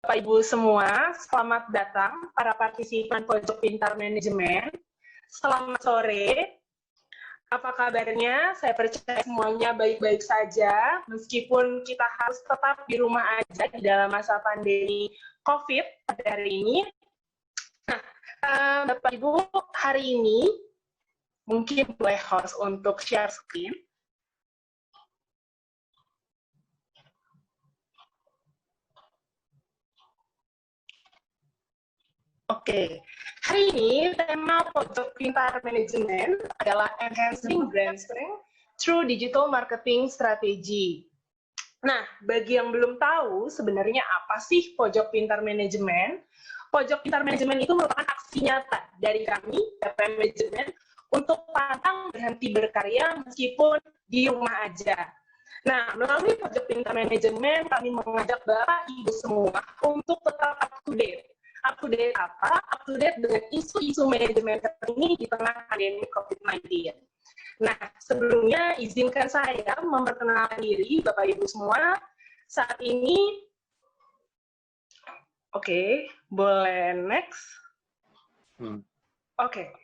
Bapak Ibu semua, selamat datang para partisipan Pojok Pintar Manajemen. Selamat sore. Apa kabarnya? Saya percaya semuanya baik-baik saja, meskipun kita harus tetap di rumah aja di dalam masa pandemi COVID pada hari ini. Nah, Bapak Ibu, hari ini mungkin boleh host untuk share screen. Oke, hari ini tema Pojok Pintar Manajemen adalah Enhancing Brand Strength through Digital Marketing Strategy. Nah, bagi yang belum tahu sebenarnya apa sih Pojok Pintar Manajemen? Pojok Pintar Manajemen itu merupakan aksi nyata dari kami, PPM Manajemen, untuk pantang berhenti berkarya meskipun di rumah aja. Nah, melalui Pojok Pintar Manajemen, kami mengajak Bapak Ibu semua untuk tetap up to date. Up to date apa? Up to date dengan isu-isu manajemen terkini di tengah pandemi COVID-19. Nah, sebelumnya izinkan saya memperkenalkan diri Bapak Ibu semua. Saat ini, oke, boleh next. Oke,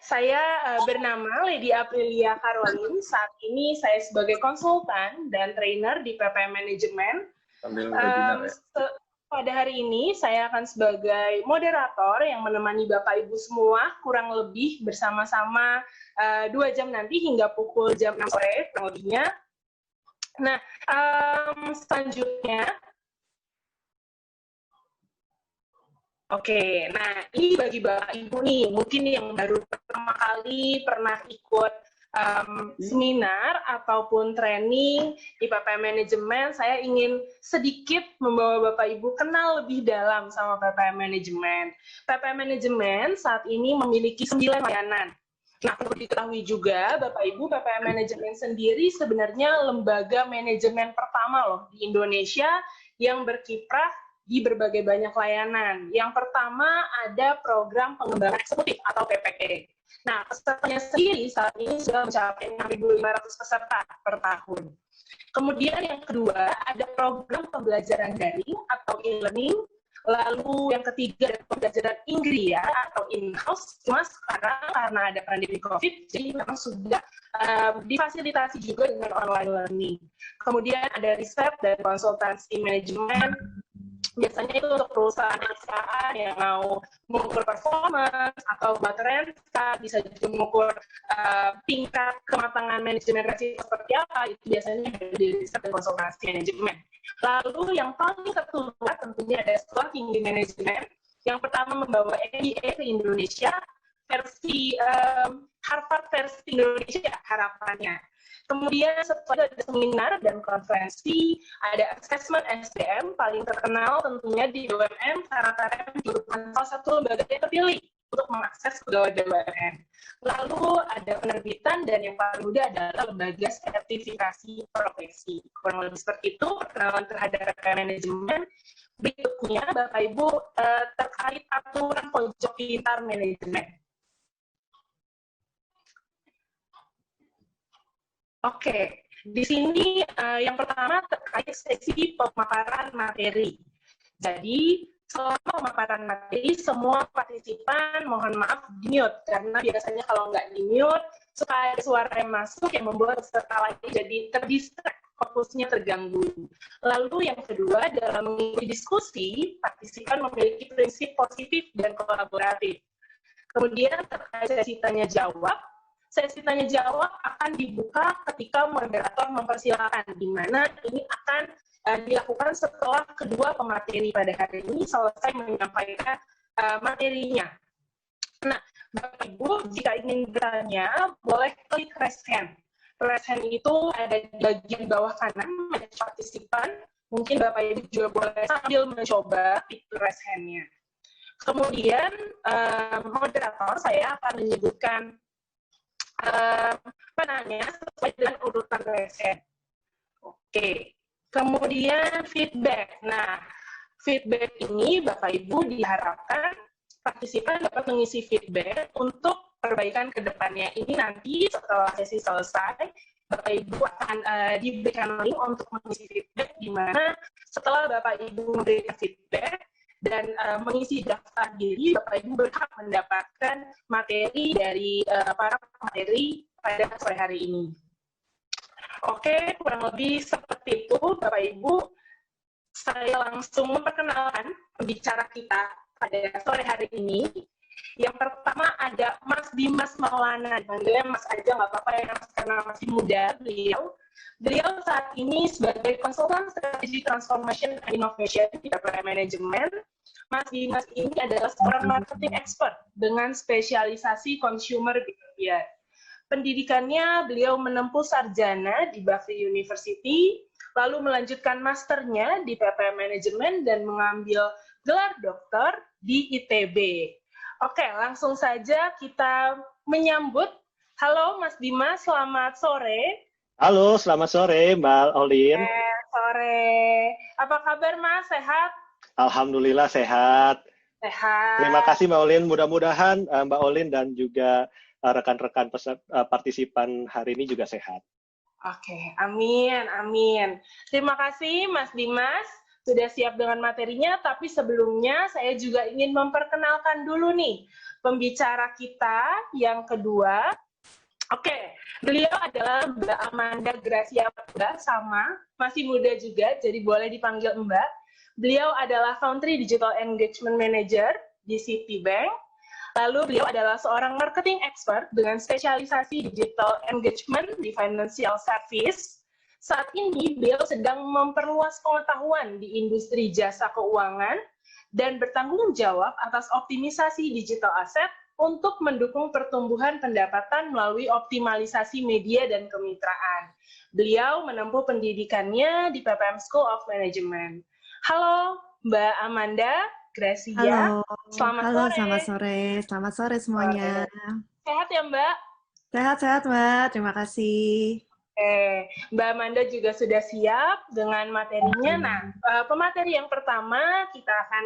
saya bernama Lady Aprilia Caroline. Saat ini saya sebagai konsultan dan trainer di PPM Manajemen. Pada hari ini saya akan sebagai moderator yang menemani Bapak Ibu semua kurang lebih bersama-sama 2 jam nanti hingga pukul jam 6 sore kurang lebihnya. Nah, selanjutnya, oke, nah ini bagi Bapak Ibu nih, mungkin yang baru pertama kali pernah ikut seminar ataupun training di PPM Manajemen, saya ingin sedikit membawa Bapak Ibu kenal lebih dalam sama PPM Manajemen. PPM Manajemen saat ini memiliki 9 layanan. Nah, perlu diketahui juga, Bapak Ibu, PPM Manajemen sendiri sebenarnya lembaga manajemen pertama loh di Indonesia yang berkiprah di berbagai banyak layanan. Yang pertama ada program pengembangan eksekutif atau PPE. Nah, pesertanya sendiri saat ini sudah mencapai 6.500 peserta per tahun. Kemudian yang kedua, ada program pembelajaran daring atau e-learning. Lalu yang ketiga, ada pembelajaran Inggria atau in-house. Cuma sekarang karena ada pandemi COVID, jadi memang sudah difasilitasi juga dengan online learning. Kemudian ada riset dan konsultansi manajemen. Biasanya itu untuk perusahaan yang mau mengukur performance atau baterai, bisa juga mengukur tingkat kematangan manajemen resiko seperti apa, itu biasanya dari riset dan konsultasi manajemen. Lalu yang paling tertua tentunya ada sekolah tinggi manajemen, yang pertama membawa MBA ke Indonesia, versi Harvard versi Indonesia harapannya. Kemudian setelah ada seminar dan konferensi, ada assessment SDM, paling terkenal tentunya di BUMN, karena merupakan salah satu lembaga yang terpilih untuk mengakses pegawai BUMN. Lalu ada penerbitan, dan yang paling mudah adalah lembaga sertifikasi profesi. Kurang lebih seperti itu, perkenalan terhadap manajemen. Berikutnya, Bapak Ibu, terkait aturan Pojok Pintar Manajemen. Oke, di sini yang pertama terkait sesi pemaparan materi. Jadi, selama pemaparan materi, semua partisipan mohon maaf di-mute, karena biasanya kalau nggak di-mute, suka ada suara yang masuk yang membuat peserta lain jadi terdistract, fokusnya terganggu. Lalu yang kedua, dalam mengikuti diskusi, partisipan memiliki prinsip positif dan kolaboratif. Kemudian terkait sesi tanya-jawab, sesi tanya-jawab akan dibuka ketika moderator mempersilakan, di mana ini akan dilakukan setelah kedua pemateri pada hari ini selesai menyampaikan materinya. Nah, Bapak Ibu, jika ingin bertanya, boleh klik raise hand. Raise hand itu ada di bagian bawah kanan, ada partisipan. Mungkin Bapak Ibu juga boleh sambil mencoba fitur raise hand-nya. Kemudian, moderator saya akan menyebutkan penanya sesuai dengan urutan raise hand. Oke, kemudian feedback. Nah, feedback ini Bapak Ibu diharapkan partisipan dapat mengisi feedback untuk perbaikan ke depannya. Ini nanti setelah sesi selesai, Bapak Ibu akan diberikan link untuk mengisi feedback, di mana setelah Bapak Ibu memberikan feedback, dan mengisi daftar diri, Bapak Ibu berhak mendapatkan materi dari para pemateri pada sore hari ini. Oke, kurang lebih seperti itu, Bapak Ibu. Saya langsung memperkenalkan pembicara kita pada sore hari ini. Yang pertama ada Mas Dimas Maulana, dipanggilnya Mas aja nggak apa-apa ya, karena masih muda beliau saat ini sebagai konsultan strategi transformation and innovation di PPM Manajemen. Mas Dimas ini adalah seorang marketing expert dengan spesialisasi consumer behavior. Pendidikannya beliau menempuh sarjana di Bakri University, lalu melanjutkan masternya di PPM Manajemen dan mengambil gelar doktor di ITB. Oke, langsung saja kita menyambut. Halo Mas Dimas, selamat sore. Halo, selamat sore Mbak Olin. Sore. Apa kabar Mas, sehat? Alhamdulillah sehat. Sehat. Terima kasih Mbak Olin, mudah-mudahan Mbak Olin dan juga rekan-rekan partisipan hari ini juga sehat. Oke, amin, amin. Terima kasih Mas Dimas. Sudah siap dengan materinya, tapi sebelumnya saya juga ingin memperkenalkan dulu nih pembicara kita yang kedua. Oke, beliau adalah Mbak Amanda Gracia Putra, sama, masih muda juga, jadi boleh dipanggil Mbak. Beliau adalah Country Digital Engagement Manager di Citibank. Lalu beliau adalah seorang marketing expert dengan spesialisasi digital engagement di financial service. Saat ini beliau sedang memperluas pengetahuan di industri jasa keuangan dan bertanggung jawab atas optimisasi digital asset untuk mendukung pertumbuhan pendapatan melalui optimalisasi media dan kemitraan. Beliau menempuh pendidikannya di PPM School of Management. Halo Mbak Amanda Gracia. Halo, selamat sore. Selamat sore semuanya. Sehat ya Mbak? Sehat-sehat Mbak, terima kasih. Mbak Amanda juga sudah siap dengan materinya. Nah, pemateri yang pertama kita akan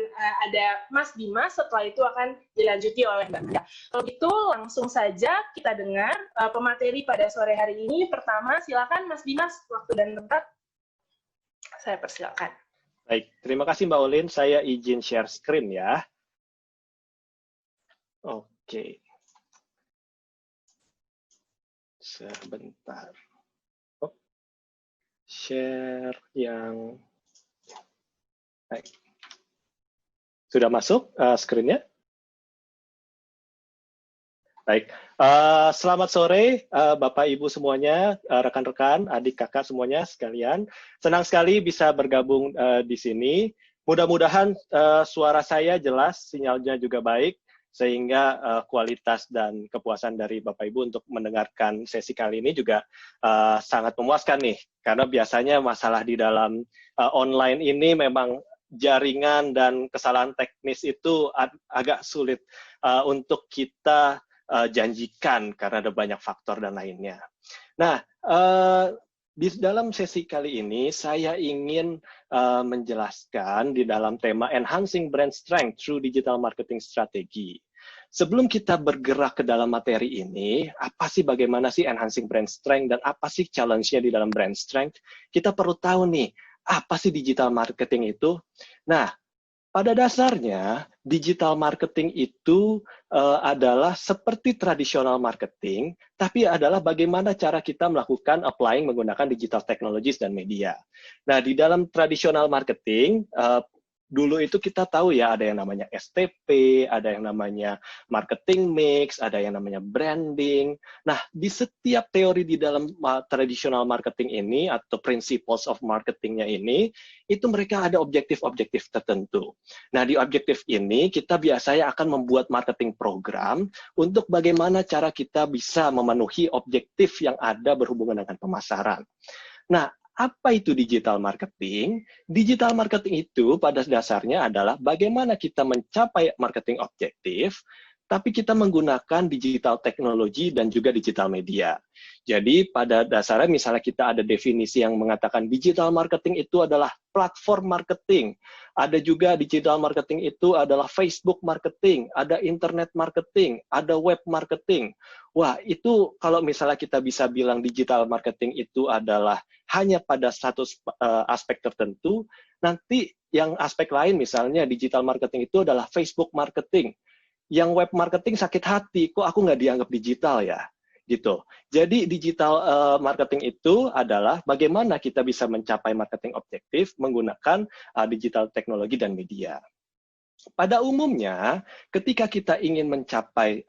ada Mas Dimas, setelah itu akan dilanjuti oleh Mbak Amanda. Kalau gitu langsung saja kita dengar pemateri pada sore hari ini. Pertama, silakan Mas Dimas, waktu dan tempat saya persilakan. Baik, terima kasih Mbak Olin. Saya izin share screen ya. Oke. Sebentar. Share yang baik. Sudah masuk screen-nya? Baik. Selamat sore Bapak Ibu semuanya, rekan-rekan, adik kakak semuanya sekalian. Senang sekali bisa bergabung di sini. Mudah-mudahan suara saya jelas, sinyalnya juga baik, sehingga kualitas dan kepuasan dari Bapak Ibu untuk mendengarkan sesi kali ini juga sangat memuaskan nih, karena biasanya masalah di dalam online ini memang jaringan dan kesalahan teknis itu agak sulit untuk kita janjikan karena ada banyak faktor dan lainnya. Nah, di dalam sesi kali ini saya ingin menjelaskan di dalam tema Enhancing Brand Strength Through Digital Marketing Strategy. Sebelum kita bergerak ke dalam materi ini, apa sih bagaimana sih enhancing brand strength dan apa sih challenge-nya di dalam brand strength? Kita perlu tahu nih, apa sih digital marketing itu? Nah, pada dasarnya digital marketing itu adalah seperti tradisional marketing, tapi adalah bagaimana cara kita melakukan applying menggunakan digital technologies dan media. Nah, di dalam tradisional marketing, dulu itu kita tahu ya ada yang namanya STP, ada yang namanya marketing mix, ada yang namanya branding. Nah, di setiap teori di dalam traditional marketing ini atau principles of marketingnya ini, itu mereka ada objektif-objektif tertentu. Nah, di objektif ini kita biasanya akan membuat marketing program untuk bagaimana cara kita bisa memenuhi objektif yang ada berhubungan dengan pemasaran. Nah, apa itu digital marketing? Digital marketing itu pada dasarnya adalah bagaimana kita mencapai marketing objektif, tapi kita menggunakan digital teknologi dan juga digital media. Jadi pada dasarnya misalnya kita ada definisi yang mengatakan digital marketing itu adalah platform marketing. Ada juga digital marketing itu adalah Facebook marketing, ada internet marketing, ada web marketing. Wah, itu kalau misalnya kita bisa bilang digital marketing itu adalah hanya pada satu aspek tertentu, nanti yang aspek lain misalnya digital marketing itu adalah Facebook marketing. Yang web marketing sakit hati, kok aku nggak dianggap digital ya? Gitu. Jadi digital marketing itu adalah bagaimana kita bisa mencapai marketing objektif menggunakan digital teknologi dan media. Pada umumnya, ketika kita ingin mencapai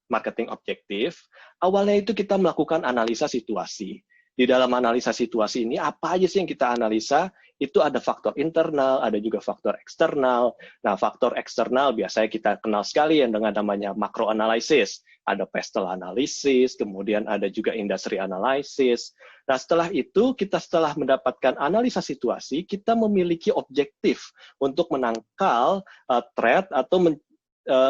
marketing objektif, awalnya itu kita melakukan analisa situasi. Di dalam analisa situasi ini, apa aja sih yang kita analisa? Itu ada faktor internal, ada juga faktor eksternal. Nah, faktor eksternal biasanya kita kenal sekali yang dengan namanya macro analysis. Ada pestle analysis, kemudian ada juga industry analysis. Nah, setelah itu, setelah mendapatkan analisa situasi, kita memiliki objektif untuk menangkal threat atau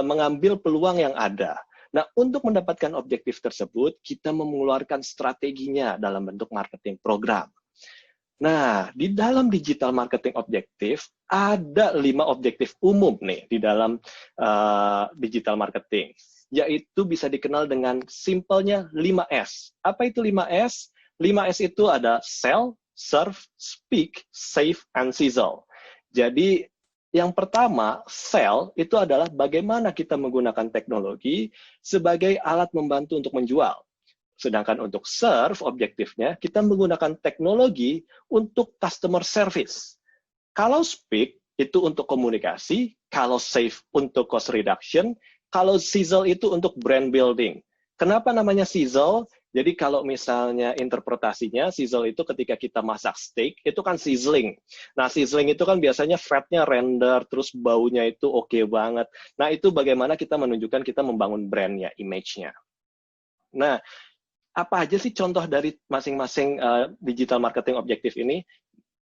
mengambil peluang yang ada. Nah, untuk mendapatkan objektif tersebut, kita mengeluarkan strateginya dalam bentuk marketing program. Nah, di dalam digital marketing objektif, ada 5 objektif umum nih di dalam digital marketing, yaitu bisa dikenal dengan simpelnya 5S. Apa itu 5S? 5S itu ada sell, serve, speak, save, and sizzle. Jadi, yang pertama, sell, itu adalah bagaimana kita menggunakan teknologi sebagai alat membantu untuk menjual. Sedangkan untuk serve, objektifnya, kita menggunakan teknologi untuk customer service. Kalau speak, itu untuk komunikasi. Kalau save, untuk cost reduction. Kalau sizzle, itu untuk brand building. Kenapa namanya sizzle? Jadi kalau misalnya interpretasinya, sizzle itu ketika kita masak steak, itu kan sizzling. Nah, sizzling itu kan biasanya fatnya render, terus baunya itu oke banget. Nah, itu bagaimana kita menunjukkan kita membangun brandnya, image-nya. Nah, apa aja sih contoh dari masing-masing digital marketing objektif ini?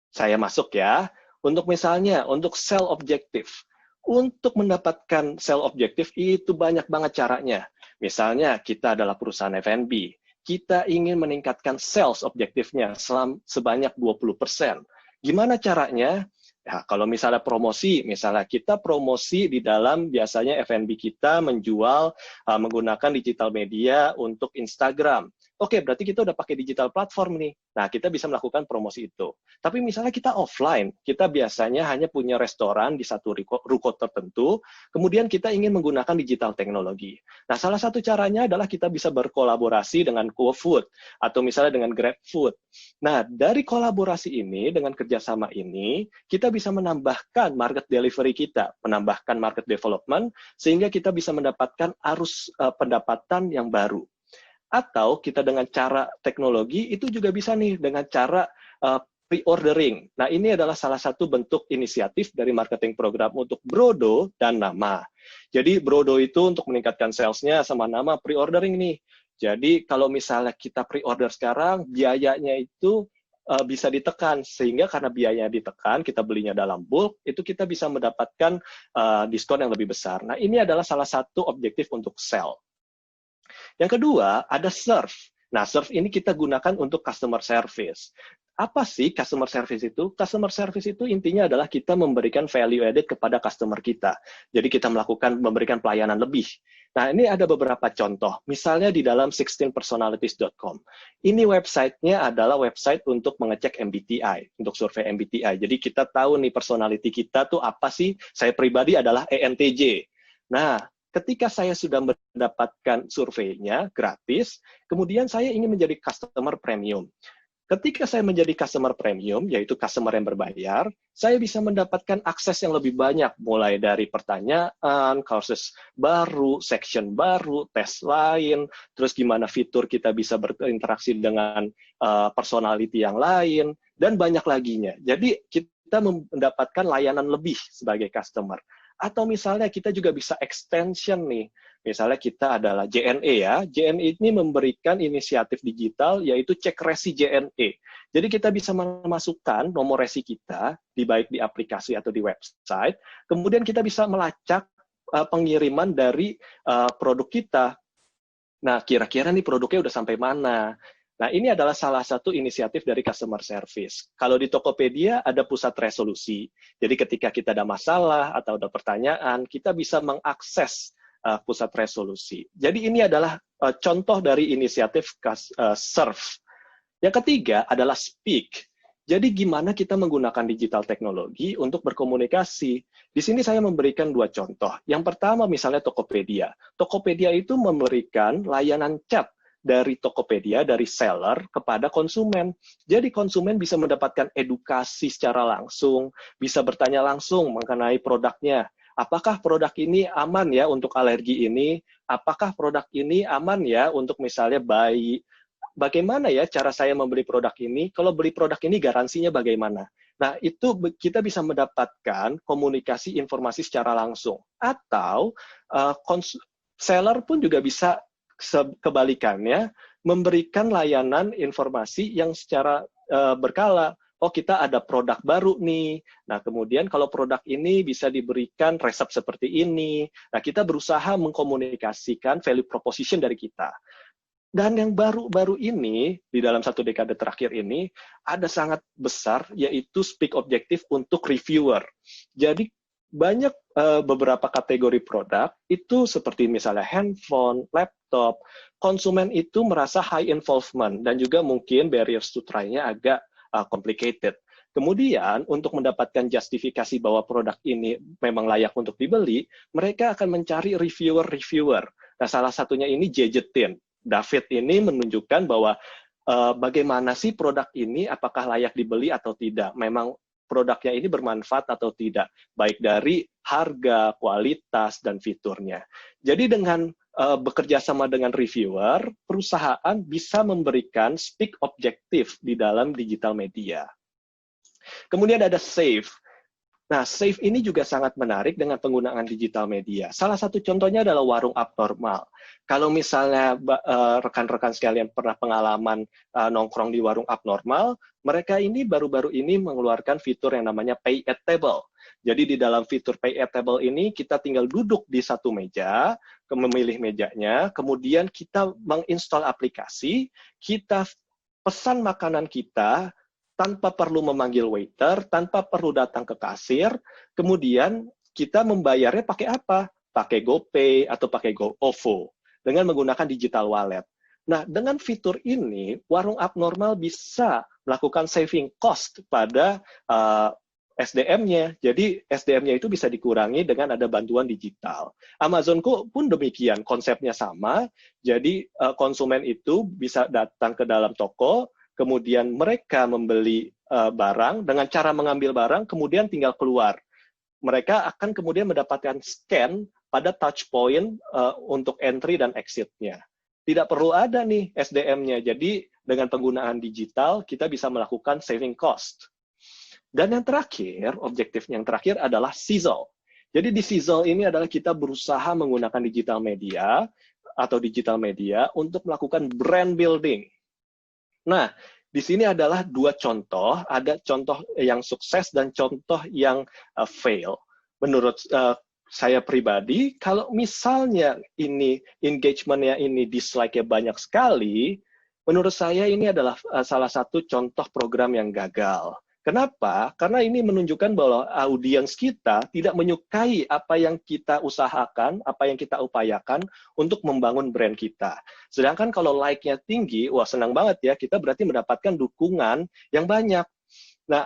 Saya masuk ya. Untuk misalnya, untuk sell objektif. Untuk mendapatkan sell objektif itu banyak banget caranya. Misalnya, kita adalah perusahaan F&B. Kita ingin meningkatkan sales objektifnya sebanyak 20%. Gimana caranya? Ya, kalau misalnya promosi, misalnya kita promosi di dalam biasanya F&B kita menjual menggunakan digital media untuk Instagram. Oke, berarti kita udah pakai digital platform nih. Nah, kita bisa melakukan promosi itu. Tapi misalnya kita offline, kita biasanya hanya punya restoran di satu ruko tertentu, kemudian kita ingin menggunakan digital teknologi. Nah, salah satu caranya adalah kita bisa berkolaborasi dengan GoFood, atau misalnya dengan GrabFood. Nah, dari kolaborasi ini, dengan kerjasama ini, kita bisa menambahkan market delivery kita, menambahkan market development, sehingga kita bisa mendapatkan arus pendapatan yang baru. Atau kita dengan cara teknologi itu juga bisa nih dengan cara pre-ordering. Nah, ini adalah salah satu bentuk inisiatif dari marketing program untuk Brodo dan Nama. Jadi Brodo itu untuk meningkatkan sales-nya sama Nama pre-ordering nih. Jadi kalau misalnya kita pre-order sekarang, biayanya itu bisa ditekan, sehingga karena biayanya ditekan, kita belinya dalam bulk, itu kita bisa mendapatkan diskon yang lebih besar. Nah, ini adalah salah satu objektif untuk sell. Yang kedua, ada serve. Nah, serve ini kita gunakan untuk customer service. Apa sih customer service itu? Customer service itu intinya adalah kita memberikan value added kepada customer kita. Jadi kita memberikan pelayanan lebih. Nah, ini ada beberapa contoh. Misalnya di dalam 16personalities.com. Ini website-nya adalah website untuk mengecek MBTI, untuk survei MBTI. Jadi kita tahu nih personality kita tuh apa sih? Saya pribadi adalah ENTJ. Nah, ketika saya sudah mendapatkan surveinya gratis, kemudian saya ingin menjadi customer premium. Ketika saya menjadi customer premium, yaitu customer yang berbayar, saya bisa mendapatkan akses yang lebih banyak, mulai dari pertanyaan, courses baru, section baru, tes lain, terus gimana fitur kita bisa berinteraksi dengan personality yang lain, dan banyak laginya. Jadi kita mendapatkan layanan lebih sebagai customer. Atau misalnya kita juga bisa extension nih. Misalnya kita adalah JNE ya. JNE ini memberikan inisiatif digital yaitu cek resi JNE. Jadi kita bisa memasukkan nomor resi kita, baik di aplikasi atau di website. Kemudian kita bisa melacak pengiriman dari produk kita. Nah, kira-kira nih produknya udah sampai mana? Nah, ini adalah salah satu inisiatif dari customer service. Kalau di Tokopedia ada pusat resolusi. Jadi ketika kita ada masalah atau ada pertanyaan, kita bisa mengakses pusat resolusi. Jadi ini adalah contoh dari inisiatif Serve. Yang ketiga adalah Speak. Jadi gimana kita menggunakan digital teknologi untuk berkomunikasi? Di sini saya memberikan dua contoh. Yang pertama misalnya Tokopedia. Tokopedia itu memberikan layanan chat dari Tokopedia, dari seller kepada konsumen. Jadi konsumen bisa mendapatkan edukasi secara langsung, bisa bertanya langsung mengenai produknya. Apakah produk ini aman ya untuk alergi ini? Apakah produk ini aman ya untuk misalnya bayi? Bagaimana ya cara saya membeli produk ini? Kalau beli produk ini garansinya bagaimana? Nah, itu kita bisa mendapatkan komunikasi informasi secara langsung. Atau seller pun juga bisa kebalikannya memberikan layanan informasi yang secara berkala. Oh, kita ada produk baru nih. Nah, kemudian kalau produk ini bisa diberikan resep seperti ini. Nah, kita berusaha mengkomunikasikan value proposition dari kita. Dan yang baru-baru ini, di dalam 1 dekade terakhir ini, ada sangat besar, yaitu speak objektif untuk reviewer. Jadi, banyak beberapa kategori produk, itu seperti misalnya handphone, laptop, konsumen itu merasa high involvement, dan juga mungkin barriers to try-nya agak complicated. Kemudian, untuk mendapatkan justifikasi bahwa produk ini memang layak untuk dibeli, mereka akan mencari reviewer-reviewer. Nah, salah satunya ini Gadgetin. David ini menunjukkan bahwa bagaimana sih produk ini, apakah layak dibeli atau tidak. Memang produknya ini bermanfaat atau tidak, baik dari harga, kualitas, dan fiturnya. Jadi dengan bekerja sama dengan reviewer, perusahaan bisa memberikan speak objektif di dalam digital media. Kemudian ada Save. Nah, Save ini juga sangat menarik dengan penggunaan digital media. Salah satu contohnya adalah warung abnormal. Kalau misalnya rekan-rekan sekalian pernah pengalaman nongkrong di warung abnormal, mereka ini baru-baru ini mengeluarkan fitur yang namanya Pay at Table. Jadi di dalam fitur Pay at Table ini, kita tinggal duduk di satu meja, memilih mejanya, kemudian kita menginstal aplikasi, kita pesan makanan kita, tanpa perlu memanggil waiter, tanpa perlu datang ke kasir, kemudian kita membayarnya pakai apa? Pakai GoPay atau pakai OVO, dengan menggunakan digital wallet. Nah, dengan fitur ini, warung abnormal bisa melakukan saving cost pada SDM-nya. Jadi, SDM-nya itu bisa dikurangi dengan ada bantuan digital. Amazon.co pun demikian, konsepnya sama. Jadi, konsumen itu bisa datang ke dalam toko, kemudian mereka membeli barang, dengan cara mengambil barang, kemudian tinggal keluar. Mereka akan kemudian mendapatkan scan pada touch point untuk entry dan exit-nya. Tidak perlu ada nih SDM-nya, jadi dengan penggunaan digital, kita bisa melakukan saving cost. Dan yang terakhir, objektif yang terakhir adalah Sizzle. Jadi di Sizzle ini adalah kita berusaha menggunakan digital media, atau digital media, untuk melakukan brand building. Nah, di sini adalah dua contoh, ada contoh yang sukses dan contoh yang fail. Menurut saya pribadi, kalau misalnya ini engagement-nya ini dislike-nya banyak sekali, menurut saya ini adalah salah satu contoh program yang gagal. Kenapa? Karena ini menunjukkan bahwa audiens kita tidak menyukai apa yang kita usahakan, apa yang kita upayakan untuk membangun brand kita. Sedangkan kalau like-nya tinggi, wah senang banget ya, kita berarti mendapatkan dukungan yang banyak. Nah,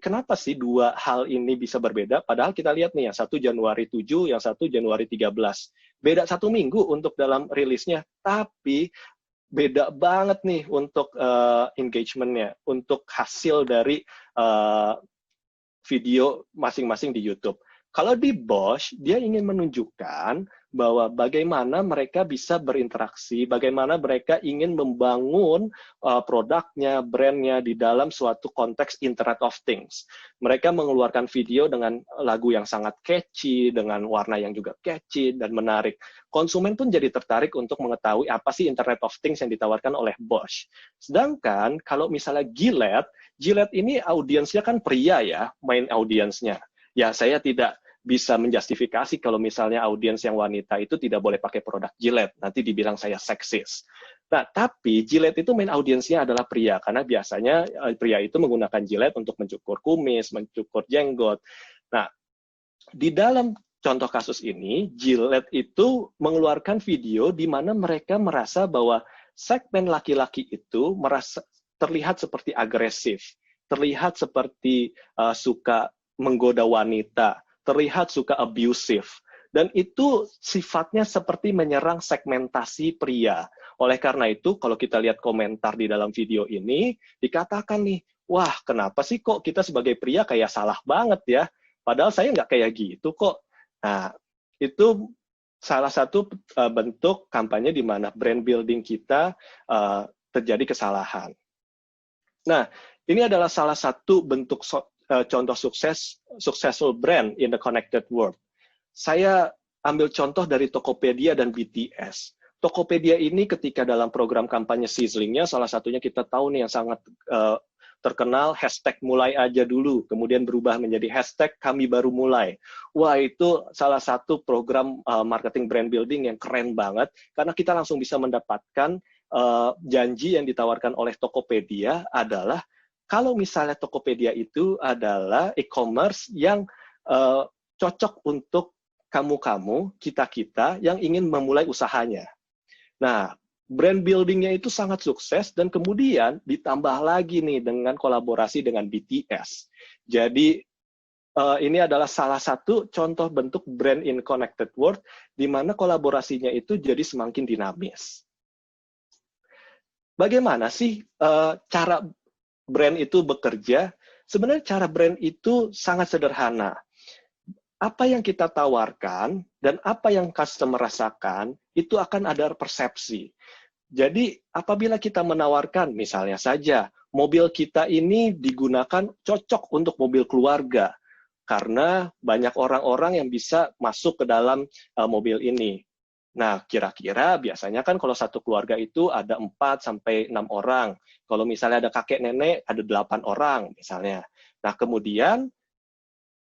kenapa sih dua hal ini bisa berbeda? Padahal kita lihat nih, yang satu Januari 7, yang satu Januari 13. Beda 1 minggu untuk dalam rilisnya, tapi beda banget nih untuk engagement-nya, untuk hasil dari video masing-masing di YouTube. Kalau di Bosch, dia ingin menunjukkan bahwa bagaimana mereka bisa berinteraksi, bagaimana mereka ingin membangun produknya, brandnya di dalam suatu konteks Internet of Things. Mereka mengeluarkan video dengan lagu yang sangat catchy, dengan warna yang juga catchy dan menarik. Konsumen pun jadi tertarik untuk mengetahui apa sih Internet of Things yang ditawarkan oleh Bosch. Sedangkan kalau misalnya Gillette ini audiensnya kan pria ya, main audiensnya. Ya, saya tidak bisa menjustifikasi kalau misalnya audiens yang wanita itu tidak boleh pakai produk Gillette, nanti dibilang saya seksis. Nah, tapi Gillette itu main audiensnya adalah pria, karena biasanya pria itu menggunakan Gillette untuk mencukur kumis, mencukur jenggot. Nah, di dalam contoh kasus ini, Gillette itu mengeluarkan video di mana mereka merasa bahwa segmen laki-laki itu merasa terlihat seperti agresif, terlihat seperti suka menggoda wanita, terlihat suka abusive. Dan itu sifatnya seperti menyerang segmentasi pria. Oleh karena itu, kalau kita lihat komentar di dalam video ini, dikatakan nih, wah kenapa sih kok kita sebagai pria kayak salah banget ya? Padahal saya nggak kayak gitu kok. Nah, itu salah satu bentuk kampanye di mana brand building kita terjadi kesalahan. Nah, ini adalah salah satu bentuk contoh successful brand in the connected world. Saya ambil contoh dari Tokopedia dan BTS. Tokopedia ini ketika dalam program kampanye sizzlingnya, salah satunya kita tahu nih yang sangat terkenal, hashtag mulai aja dulu, kemudian berubah menjadi hashtag kami baru mulai. Wah, itu salah satu program marketing brand building yang keren banget, karena kita langsung bisa mendapatkan janji yang ditawarkan oleh Tokopedia adalah, kalau misalnya Tokopedia itu adalah e-commerce yang cocok untuk kamu-kamu, kita-kita yang ingin memulai usahanya. Nah, brand building-nya itu sangat sukses dan kemudian ditambah lagi nih dengan kolaborasi dengan BTS. Jadi, ini adalah salah satu contoh bentuk brand in connected world di mana kolaborasinya itu jadi semakin dinamis. Bagaimana sih cara brand itu bekerja? Sebenarnya cara brand itu sangat sederhana. Apa yang kita tawarkan dan apa yang customer rasakan, itu akan ada persepsi. Jadi, apabila kita menawarkan, misalnya saja, mobil kita ini digunakan cocok untuk mobil keluarga, karena banyak orang-orang yang bisa masuk ke dalam mobil ini. Nah, kira-kira biasanya kan kalau satu keluarga itu ada 4-6 orang. Kalau misalnya ada kakek nenek, ada 8 orang misalnya. Nah, kemudian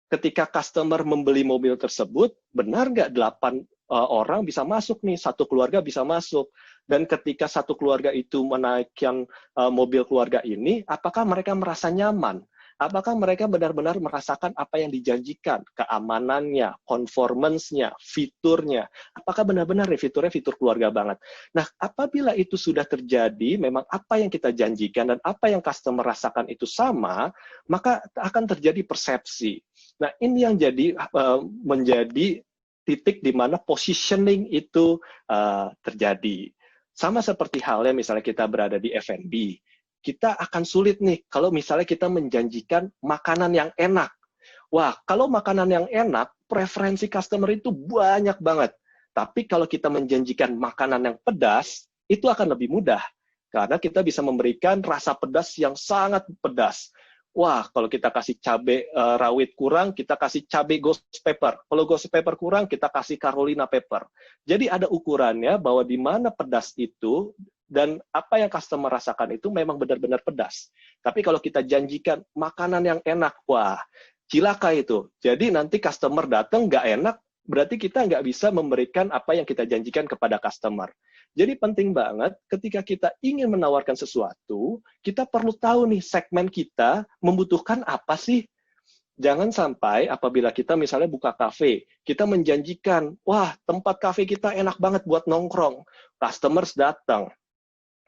ketika customer membeli mobil tersebut, benar nggak 8 orang bisa masuk nih, satu keluarga bisa masuk. Dan ketika satu keluarga itu menaikkan mobil keluarga ini, apakah mereka merasa nyaman? Apakah mereka benar-benar merasakan apa yang dijanjikan? Keamanannya, conformance-nya, fiturnya. Apakah benar-benar fiturnya fitur keluarga banget? Nah, apabila itu sudah terjadi, memang apa yang kita janjikan dan apa yang customer rasakan itu sama, maka akan terjadi persepsi. Nah, ini yang menjadi titik di mana positioning itu terjadi. Sama seperti halnya misalnya kita berada di F&B. Kita akan sulit nih kalau misalnya kita menjanjikan makanan yang enak. Wah, kalau makanan yang enak, preferensi customer itu banyak banget. Tapi kalau kita menjanjikan makanan yang pedas, itu akan lebih mudah. Karena kita bisa memberikan rasa pedas yang sangat pedas. Wah, kalau kita kasih cabai rawit kurang, kita kasih cabai ghost pepper. Kalau ghost pepper kurang, kita kasih Carolina pepper. Jadi ada ukurannya bahwa di mana pedas itu, dan apa yang customer rasakan itu memang benar-benar pedas. Tapi kalau kita janjikan makanan yang enak, wah, cilaka itu. Jadi nanti customer datang nggak enak, berarti kita nggak bisa memberikan apa yang kita janjikan kepada customer. Jadi penting banget ketika kita ingin menawarkan sesuatu, kita perlu tahu nih segmen kita membutuhkan apa sih. Jangan sampai apabila kita misalnya buka kafe, kita menjanjikan, wah tempat kafe kita enak banget buat nongkrong. Customers datang.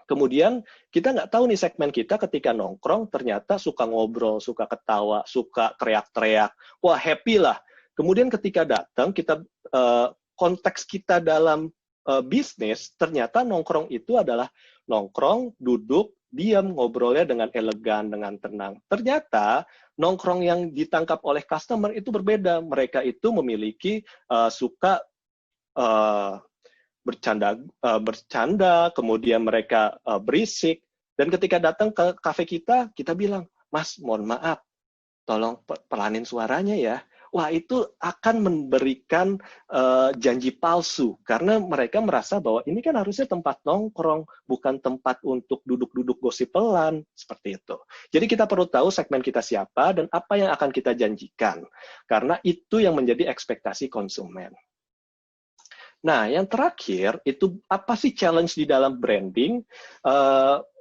Kemudian kita nggak tahu nih segmen kita ketika nongkrong ternyata suka ngobrol, suka ketawa, suka teriak-teriak. Wah happy lah. Kemudian ketika datang kita konteks kita dalam bisnis ternyata nongkrong itu adalah nongkrong, duduk, diam, ngobrolnya dengan elegan, dengan tenang. Ternyata nongkrong yang ditangkap oleh customer itu berbeda. Mereka itu memiliki suka bercanda, kemudian mereka berisik, dan ketika datang ke kafe kita bilang, Mas, mohon maaf, tolong pelanin suaranya ya. Wah, itu akan memberikan janji palsu, karena mereka merasa bahwa ini kan harusnya tempat nongkrong, bukan tempat untuk duduk-duduk gosip pelan, seperti itu. Jadi kita perlu tahu segmen kita siapa, dan apa yang akan kita janjikan, karena itu yang menjadi ekspektasi konsumen. Nah, yang terakhir itu apa sih challenge di dalam branding?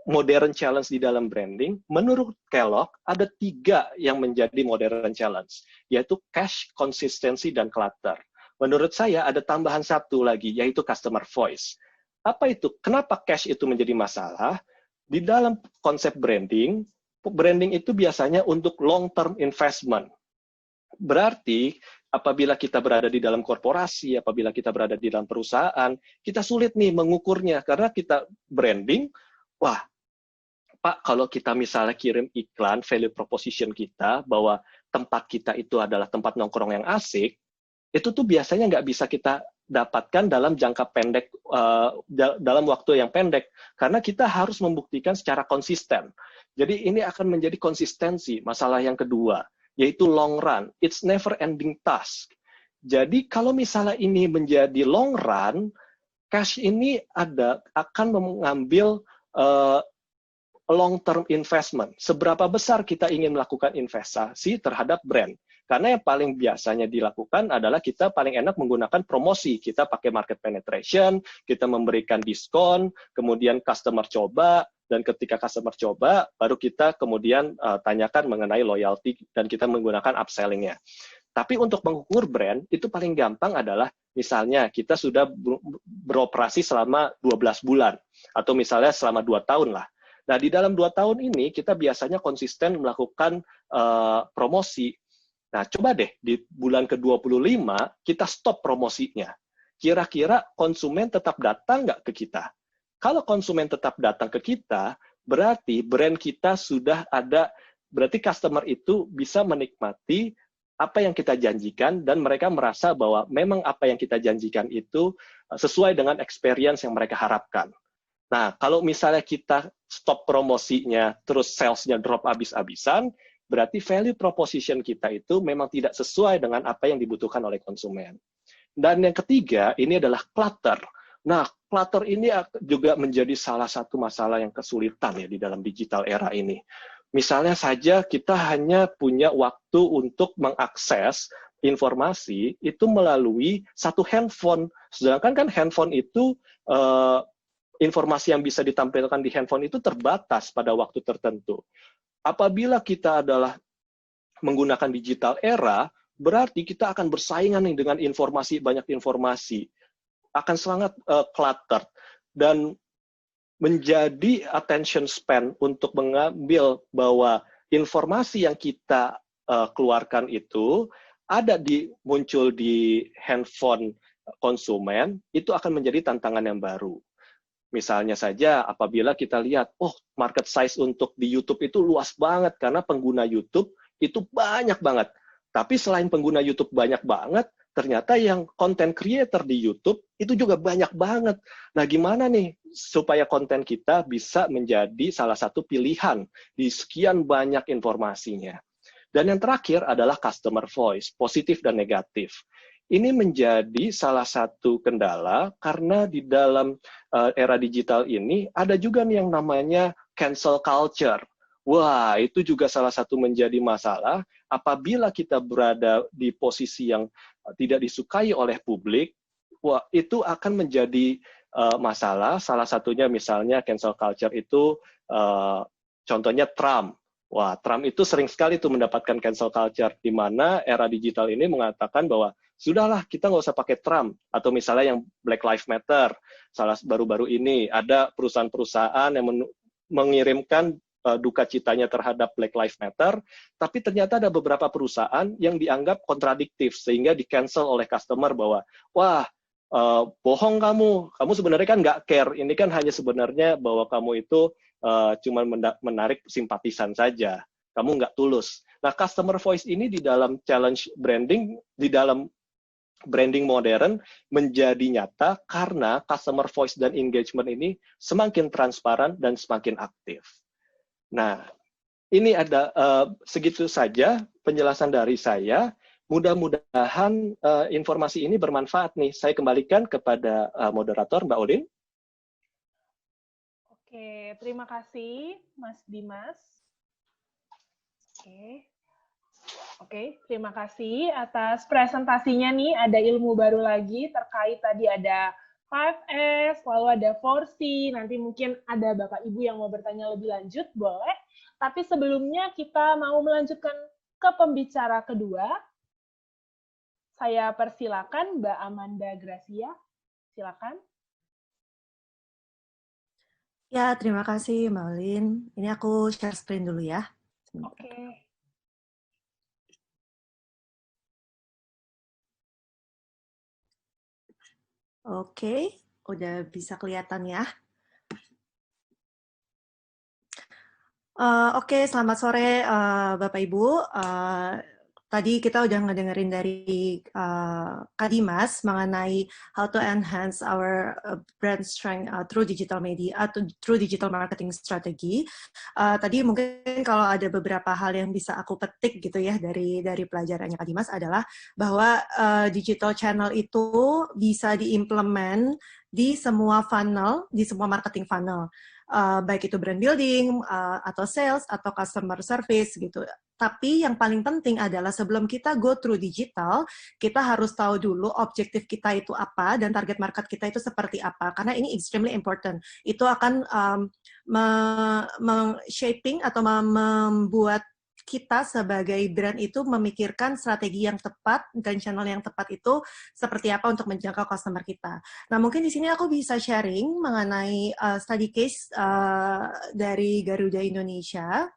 Modern challenge di dalam branding, menurut Kellogg ada 3 yang menjadi modern challenge, yaitu cache, konsistensi, dan clutter. Menurut saya ada tambahan satu lagi, yaitu customer voice. Apa itu? Kenapa cache itu menjadi masalah? Di dalam konsep branding, branding itu biasanya untuk long-term investment. Berarti apabila kita berada di dalam korporasi, apabila kita berada di dalam perusahaan, kita sulit nih mengukurnya karena kita branding, wah, Pak, kalau kita misalnya kirim iklan value proposition kita bahwa tempat kita itu adalah tempat nongkrong yang asik, itu tuh biasanya nggak bisa kita dapatkan dalam jangka pendek, dalam waktu yang pendek, karena kita harus membuktikan secara konsisten. Jadi ini akan menjadi konsistensi. Masalah yang kedua, yaitu long run. It's never ending task. Jadi kalau misalnya ini menjadi long run, cash ini akan mengambil long term investment. Seberapa besar kita ingin melakukan investasi terhadap brand? Karena yang paling biasanya dilakukan adalah kita paling enak menggunakan promosi. Kita pakai market penetration, kita memberikan diskon, kemudian customer coba, dan ketika customer coba, baru kita kemudian tanyakan mengenai loyalty, dan kita menggunakan upselling-nya. Tapi untuk mengukur brand, itu paling gampang adalah misalnya kita sudah beroperasi selama 12 bulan, atau misalnya selama 2 tahun lah. Nah, di dalam 2 tahun ini, kita biasanya konsisten melakukan promosi. Nah, coba deh, di bulan ke-25, kita stop promosinya. Kira-kira konsumen tetap datang nggak ke kita? Kalau konsumen tetap datang ke kita, berarti brand kita sudah ada, berarti customer itu bisa menikmati apa yang kita janjikan, dan mereka merasa bahwa memang apa yang kita janjikan itu sesuai dengan experience yang mereka harapkan. Nah, kalau misalnya kita stop promosinya, terus sales-nya drop abis-abisan, berarti value proposition kita itu memang tidak sesuai dengan apa yang dibutuhkan oleh konsumen. Dan yang ketiga, ini adalah clutter. Nah, clutter ini juga menjadi salah satu masalah yang kesulitan ya di dalam digital era ini. Misalnya saja kita hanya punya waktu untuk mengakses informasi itu melalui satu handphone. Sedangkan kan handphone itu informasi yang bisa ditampilkan di handphone itu terbatas pada waktu tertentu. Apabila kita adalah menggunakan digital era, berarti kita akan bersaingan nih dengan banyak informasi. Akan sangat cluttered. Dan menjadi attention span untuk mengambil bahwa informasi yang kita keluarkan itu muncul di handphone konsumen, itu akan menjadi tantangan yang baru. Misalnya saja apabila kita lihat, market size untuk di YouTube itu luas banget karena pengguna YouTube itu banyak banget. Tapi selain pengguna YouTube banyak banget, ternyata yang content creator di YouTube itu juga banyak banget. Nah, gimana nih supaya konten kita bisa menjadi salah satu pilihan di sekian banyak informasinya? Dan yang terakhir adalah customer voice, positif dan negatif. Ini menjadi salah satu kendala karena di dalam era digital ini ada juga nih yang namanya cancel culture. Wah, itu juga salah satu menjadi masalah apabila kita berada di posisi yang tidak disukai oleh publik. Wah, itu akan menjadi masalah. Salah satunya misalnya cancel culture itu contohnya Trump. Wah, Trump itu sering sekali tuh mendapatkan cancel culture, di mana era digital ini mengatakan bahwa sudahlah kita nggak usah pakai Trump. Atau misalnya yang Black Lives Matter, baru-baru ini ada perusahaan-perusahaan yang mengirimkan duka citanya terhadap Black Lives Matter, tapi ternyata ada beberapa perusahaan yang dianggap kontradiktif, sehingga di-cancel oleh customer bahwa, wah, bohong kamu sebenarnya kan nggak care, ini kan hanya sebenarnya bahwa kamu itu cuma menarik simpatisan saja, kamu nggak tulus. Nah, customer voice ini di dalam challenge branding, di dalam branding modern menjadi nyata karena customer voice dan engagement ini semakin transparan dan semakin aktif. Nah, ini ada segitu saja penjelasan dari saya. Mudah-mudahan informasi ini bermanfaat nih. Saya kembalikan kepada moderator Mbak Olin. Oke, terima kasih Mas Dimas. Oke. Oke, terima kasih atas presentasinya nih. Ada ilmu baru lagi terkait tadi ada 5S, lalu ada 4C, nanti mungkin ada Bapak Ibu yang mau bertanya lebih lanjut, boleh. Tapi sebelumnya kita mau melanjutkan ke pembicara kedua. Saya persilakan Mbak Amanda Gracia. Silakan. Ya, terima kasih Mbak Lin. Ini aku share screen dulu ya. Oke. Oke, udah bisa kelihatan ya. Oke, selamat sore Bapak Ibu. Tadi kita udah ngedengerin dari Kak Dimas mengenai how to enhance our brand strength through digital media atau through digital marketing strategy. Tadi mungkin kalau ada beberapa hal yang bisa aku petik gitu ya dari pelajarannya Kak Dimas adalah bahwa digital channel itu bisa diimplement di semua funnel, di semua marketing funnel. Baik itu brand building, atau sales, atau customer service gitu. Tapi yang paling penting adalah sebelum kita go through digital, kita harus tahu dulu objektif kita itu apa dan target market kita itu seperti apa. Karena ini extremely important. Itu akan shaping atau membuat kita sebagai brand itu memikirkan strategi yang tepat dan channel yang tepat itu seperti apa untuk menjangkau customer kita. Nah, mungkin di sini aku bisa sharing mengenai study case dari Garuda Indonesia.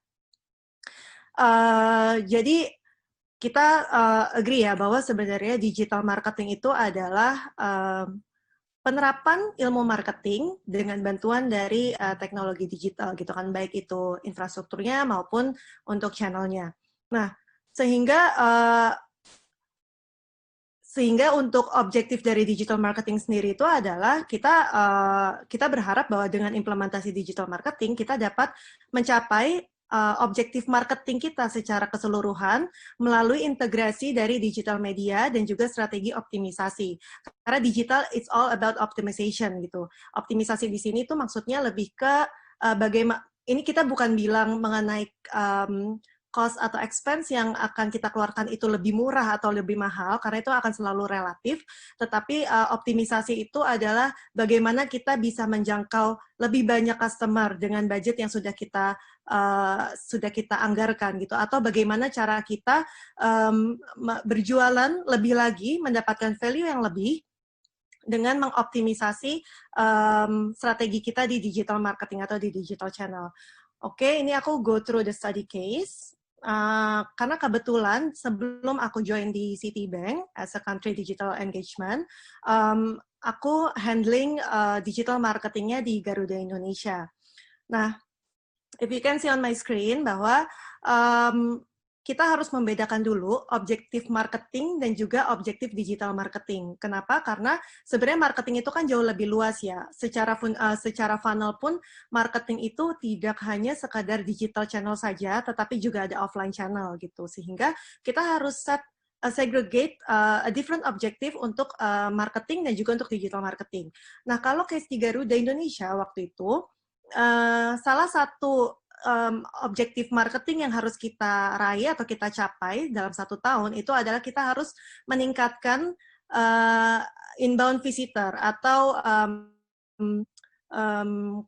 Jadi kita agree ya bahwa sebenarnya digital marketing itu adalah penerapan ilmu marketing dengan bantuan dari teknologi digital gitu kan, baik itu infrastrukturnya maupun untuk channelnya. Nah, sehingga untuk objektif dari digital marketing sendiri itu adalah kita berharap bahwa dengan implementasi digital marketing kita dapat mencapai objektif marketing kita secara keseluruhan melalui integrasi dari digital media dan juga strategi optimisasi. Karena digital it's all about optimization gitu. Optimisasi di sini itu maksudnya lebih ke bagaimana ini kita bukan bilang mengenai cost atau expense yang akan kita keluarkan itu lebih murah atau lebih mahal, karena itu akan selalu relatif, tetapi optimisasi itu adalah bagaimana kita bisa menjangkau lebih banyak customer dengan budget yang sudah kita anggarkan gitu, atau bagaimana cara kita berjualan lebih lagi, mendapatkan value yang lebih, dengan mengoptimisasi strategi kita di digital marketing atau di digital channel. Oke, ini aku go through the study case. Karena kebetulan sebelum aku join di Citibank as a country digital engagement, aku handling digital marketingnya di Garuda Indonesia. Nah, if you can see on my screen bahwa kita harus membedakan dulu objektif marketing dan juga objektif digital marketing. Kenapa? Karena sebenarnya marketing itu kan jauh lebih luas ya. Secara funnel pun marketing itu tidak hanya sekadar digital channel saja, tetapi juga ada offline channel gitu. Sehingga kita harus segregate a different objective untuk marketing dan juga untuk digital marketing. Nah, kalau case di Garuda Indonesia waktu itu, salah satu objektif marketing yang harus kita raih atau kita capai dalam 1 tahun itu adalah kita harus meningkatkan inbound visitor atau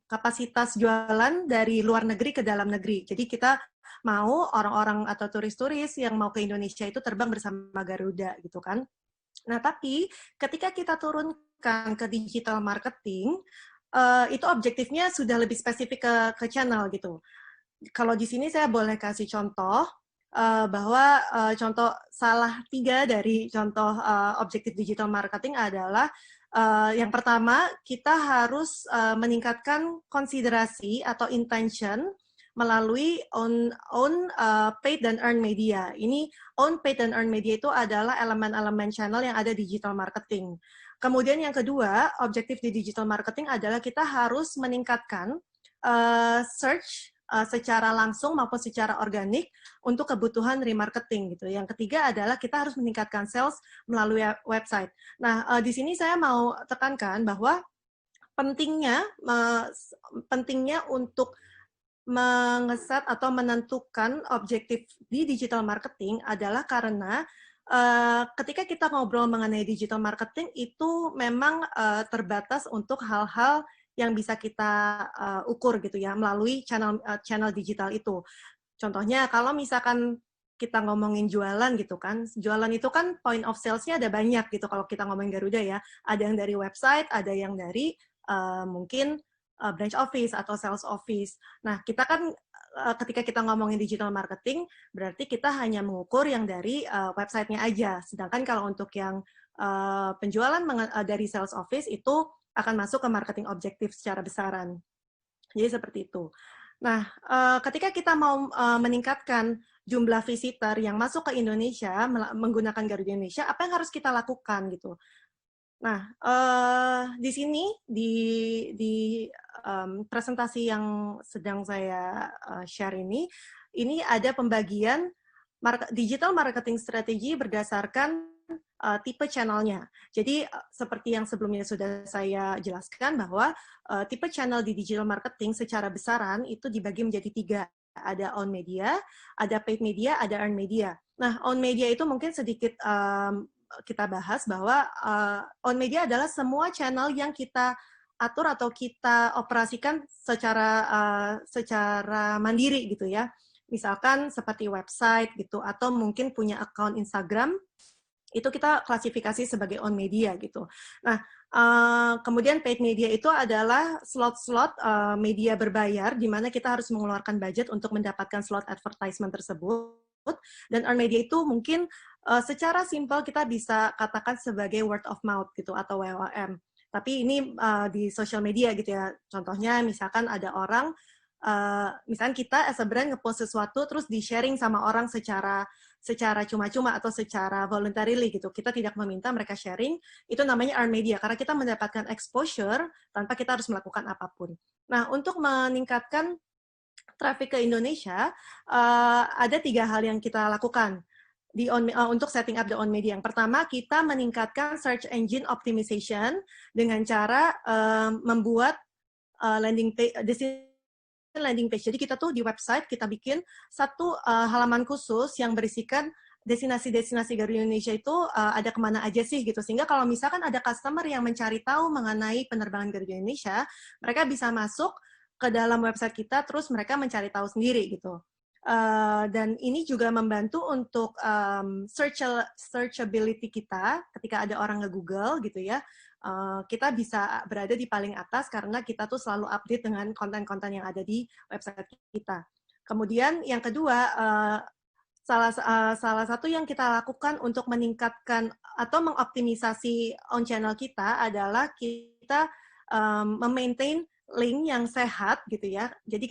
kapasitas jualan dari luar negeri ke dalam negeri. Jadi kita mau orang-orang atau turis-turis yang mau ke Indonesia itu terbang bersama Garuda gitu kan. Nah, tapi ketika kita turunkan ke digital marketing, itu objektifnya sudah lebih spesifik ke channel gitu. Kalau di sini saya boleh kasih contoh bahwa contoh salah 3 dari contoh objektif digital marketing adalah yang pertama kita harus meningkatkan konsiderasi atau intention melalui own paid dan earned media. Ini own paid dan earned media itu adalah elemen-elemen channel yang ada di digital marketing. Kemudian yang kedua, objektif di digital marketing adalah kita harus meningkatkan search secara langsung maupun secara organik untuk kebutuhan remarketing gitu. Yang ketiga adalah kita harus meningkatkan sales melalui website. Nah, di sini saya mau tekankan bahwa pentingnya untuk mengeset atau menentukan objektif di digital marketing adalah karena ketika kita ngobrol mengenai digital marketing itu memang terbatas untuk hal-hal yang bisa kita ukur gitu ya melalui channel digital itu. Contohnya kalau misalkan kita ngomongin jualan gitu kan, jualan itu kan point of sales-nya ada banyak gitu kalau kita ngomongin Garuda ya. Ada yang dari website, ada yang dari mungkin branch office atau sales office. Nah, kita kan ketika kita ngomongin digital marketing, berarti kita hanya mengukur yang dari website-nya aja. Sedangkan kalau untuk yang penjualan dari sales office itu akan masuk ke marketing objektif secara besaran. Jadi seperti itu. Nah, ketika kita mau meningkatkan jumlah visitor yang masuk ke Indonesia menggunakan Garuda Indonesia, apa yang harus kita lakukan gitu? Nah, di sini di presentasi yang sedang saya share ini ada pembagian digital marketing strategi berdasarkan tipe channelnya. Jadi seperti yang sebelumnya sudah saya jelaskan bahwa tipe channel di digital marketing secara besaran itu dibagi menjadi 3. Ada own media, ada paid media, ada earned media. Nah, own media itu mungkin sedikit kita bahas bahwa own media adalah semua channel yang kita atur atau kita operasikan secara mandiri gitu ya. Misalkan seperti website gitu atau mungkin punya account Instagram, itu kita klasifikasi sebagai own media gitu. Nah, kemudian paid media itu adalah slot-slot media berbayar di mana kita harus mengeluarkan budget untuk mendapatkan slot advertisement tersebut. Dan earned media itu mungkin secara simpel kita bisa katakan sebagai word of mouth gitu atau WOM. Tapi ini di social media gitu ya. Contohnya misalkan ada orang misalkan kita as a brand ngepost sesuatu terus di-sharing sama orang secara cuma-cuma atau secara voluntarily gitu. Kita tidak meminta mereka sharing, itu namanya earned media karena kita mendapatkan exposure tanpa kita harus melakukan apapun. Nah, untuk meningkatkan traffic ke Indonesia, ada 3 hal yang kita lakukan untuk setting up the own media. Yang pertama, kita meningkatkan search engine optimization dengan cara membuat landing page. Jadi kita tuh di website kita bikin satu halaman khusus yang berisikan destinasi-destinasi Garuda Indonesia itu ada kemana aja sih gitu. Sehingga kalau misalkan ada customer yang mencari tahu mengenai penerbangan Garuda Indonesia, mereka bisa masuk ke dalam website kita terus mereka mencari tahu sendiri gitu. Dan ini juga membantu untuk searchability kita ketika ada orang nge-Google gitu ya. Kita bisa berada di paling atas karena kita tuh selalu update dengan konten-konten yang ada di website kita. Kemudian yang kedua, salah satu yang kita lakukan untuk meningkatkan atau mengoptimisasi on channel kita adalah kita memaintain link yang sehat gitu ya. Jadi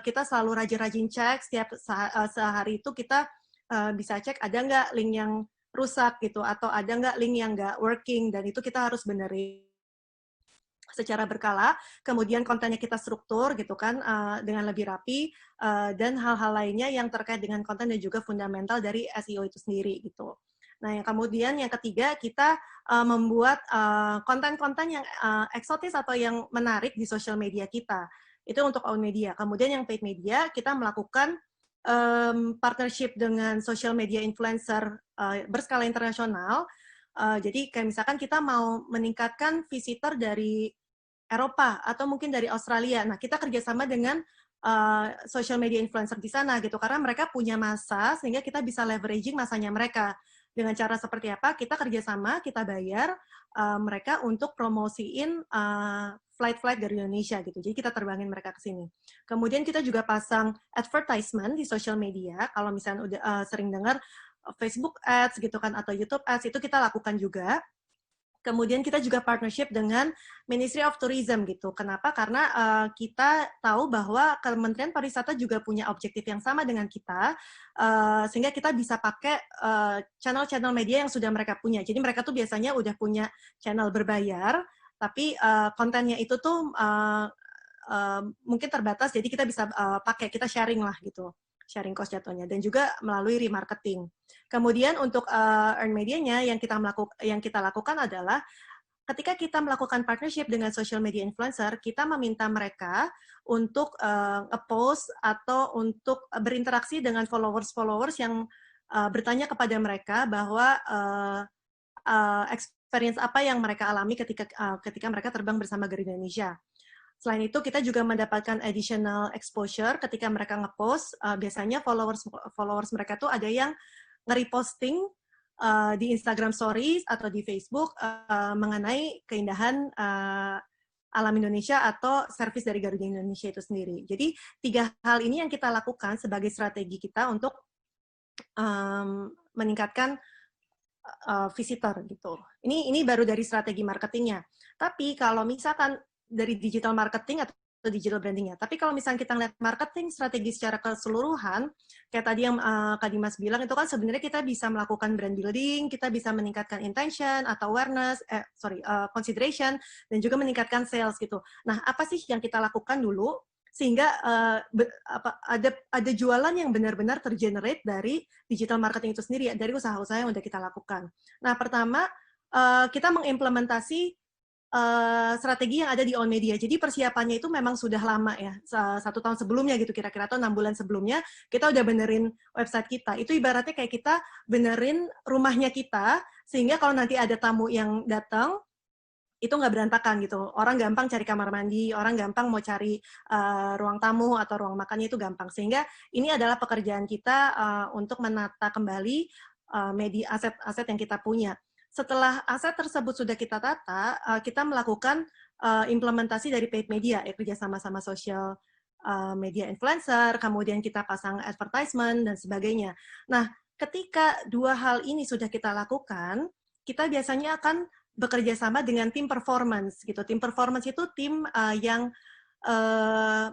kita selalu rajin-rajin cek setiap sehari itu kita bisa cek ada nggak link yang rusak gitu atau ada nggak link yang nggak working dan itu kita harus benerin secara berkala. Kemudian kontennya kita struktur gitu kan dengan lebih rapi dan hal-hal lainnya yang terkait dengan konten dan juga fundamental dari SEO itu sendiri gitu. Nah, yang kemudian yang ketiga kita membuat konten-konten yang eksotis atau yang menarik di sosial media kita. Itu untuk own media. Kemudian yang paid media kita melakukan partnership dengan social media influencer berskala internasional. Jadi kayak misalkan kita mau meningkatkan visitor dari Eropa atau mungkin dari Australia. Nah, kita kerjasama dengan social media influencer di sana gitu karena mereka punya massa sehingga kita bisa leveraging masanya mereka. Dengan cara seperti apa? Kita kerjasama, kita bayar mereka untuk promosiin flight-flight dari Indonesia gitu. Jadi kita terbangin mereka ke sini. Kemudian kita juga pasang advertisement di social media. Kalau misalnya udah sering dengar Facebook Ads gitu kan atau YouTube Ads itu kita lakukan juga. Kemudian kita juga partnership dengan Ministry of Tourism gitu. Kenapa? Karena kita tahu bahwa Kementerian Pariwisata juga punya objektif yang sama dengan kita, sehingga kita bisa pakai channel-channel media yang sudah mereka punya. Jadi mereka tuh biasanya udah punya channel berbayar, tapi kontennya itu tuh mungkin terbatas, jadi kita bisa pakai, kita sharing lah gitu. Sharing cost jatuhnya dan juga melalui remarketing. Kemudian untuk earn medianya yang kita lakukan adalah ketika kita melakukan partnership dengan social media influencer, kita meminta mereka untuk nge-post atau untuk berinteraksi dengan followers-followers yang bertanya kepada mereka bahwa experience apa yang mereka alami ketika mereka terbang bersama Garuda Indonesia. Selain itu, kita juga mendapatkan additional exposure ketika mereka nge-post. Biasanya followers mereka tuh ada yang nge-reposting di Instagram Stories atau di Facebook mengenai keindahan alam Indonesia atau servis dari Garuda Indonesia itu sendiri. Jadi 3 hal ini yang kita lakukan sebagai strategi kita untuk meningkatkan visitor gitu. Ini baru dari strategi marketingnya. Tapi kalau misalkan dari digital marketing atau digital brandingnya. Tapi kalau misalnya kita lihat marketing strategi secara keseluruhan, kayak tadi yang Kak Dimas bilang, itu kan sebenarnya kita bisa melakukan brand building, kita bisa meningkatkan intention atau awareness, consideration, dan juga meningkatkan sales gitu. Nah, apa sih yang kita lakukan dulu sehingga ada jualan yang benar-benar tergenerate dari digital marketing itu sendiri, dari usaha-usaha yang udah kita lakukan. Nah, pertama, kita mengimplementasi strategi yang ada di on media. Jadi persiapannya itu memang sudah lama ya, 1 tahun sebelumnya gitu kira-kira, atau 6 bulan sebelumnya, kita udah benerin website kita. Itu ibaratnya kayak kita benerin rumahnya kita, sehingga kalau nanti ada tamu yang datang, itu nggak berantakan gitu. Orang gampang cari kamar mandi, orang gampang mau cari ruang tamu atau ruang makannya itu gampang. Sehingga ini adalah pekerjaan kita untuk menata kembali media aset-aset yang kita punya. Setelah aset tersebut sudah kita tata, kita melakukan implementasi dari paid media, kerja sama-sama social media influencer, kemudian kita pasang advertisement, dan sebagainya. Nah, ketika 2 hal ini sudah kita lakukan, kita biasanya akan bekerja sama dengan tim performance gitu. Tim performance itu tim yang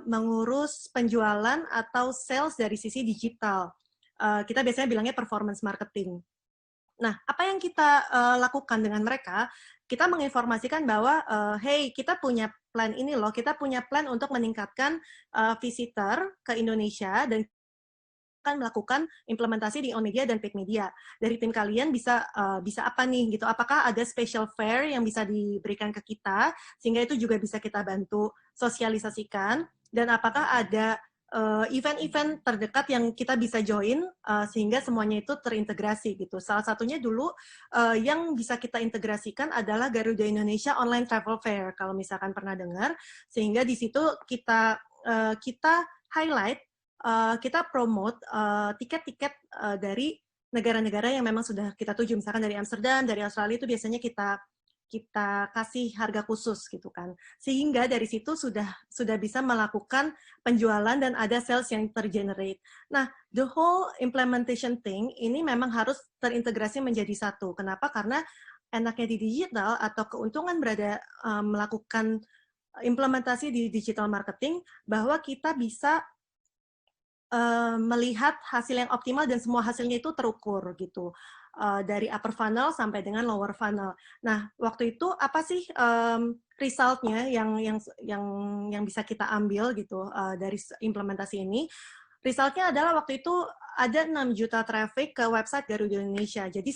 mengurus penjualan atau sales dari sisi digital. Kita biasanya bilangnya performance marketing. Nah, apa yang kita lakukan dengan mereka? Kita menginformasikan bahwa, hey, kita punya plan ini loh, kita punya plan untuk meningkatkan visitor ke Indonesia, dan akan melakukan implementasi di on media dan paid media. Dari tim kalian bisa apa nih gitu? Apakah ada special fair yang bisa diberikan ke kita sehingga itu juga bisa kita bantu sosialisasikan, dan apakah ada event-event terdekat yang kita bisa join sehingga semuanya itu terintegrasi gitu. Salah satunya dulu yang bisa kita integrasikan adalah Garuda Indonesia Online Travel Fair, kalau misalkan pernah dengar, sehingga di situ kita highlight, kita promote tiket-tiket dari negara-negara yang memang sudah kita tuju, misalkan dari Amsterdam, dari Australia, itu biasanya kita kasih harga khusus gitu kan, sehingga dari situ sudah bisa melakukan penjualan dan ada sales yang tergenerate. Nah, the whole implementation thing ini memang harus terintegrasi menjadi satu. Kenapa? Karena enaknya di digital atau keuntungan berada melakukan implementasi di digital marketing, bahwa kita bisa melihat hasil yang optimal dan semua hasilnya itu terukur gitu. Dari upper funnel sampai dengan lower funnel. Nah, waktu itu apa sih result-nya yang bisa kita ambil gitu dari implementasi ini? Result-nya adalah waktu itu ada 6 juta traffic ke website Garuda Indonesia. Jadi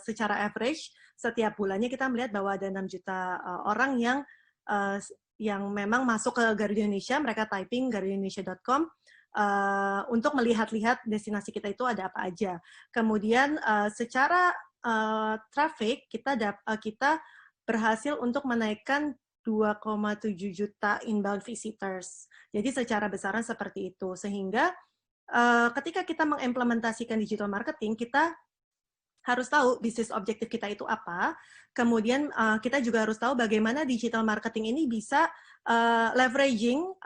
secara average setiap bulannya kita melihat bahwa ada 6 juta orang yang memang masuk ke Garuda Indonesia, mereka typing garudaindonesia.com untuk melihat-lihat destinasi kita itu ada apa aja. Kemudian secara traffic kita berhasil untuk menaikkan 2,7 juta inbound visitors. Jadi secara besaran seperti itu. Sehingga ketika kita mengimplementasikan digital marketing, kita harus tahu bisnis objektif kita itu apa. Kemudian kita juga harus tahu bagaimana digital marketing ini bisa leveraging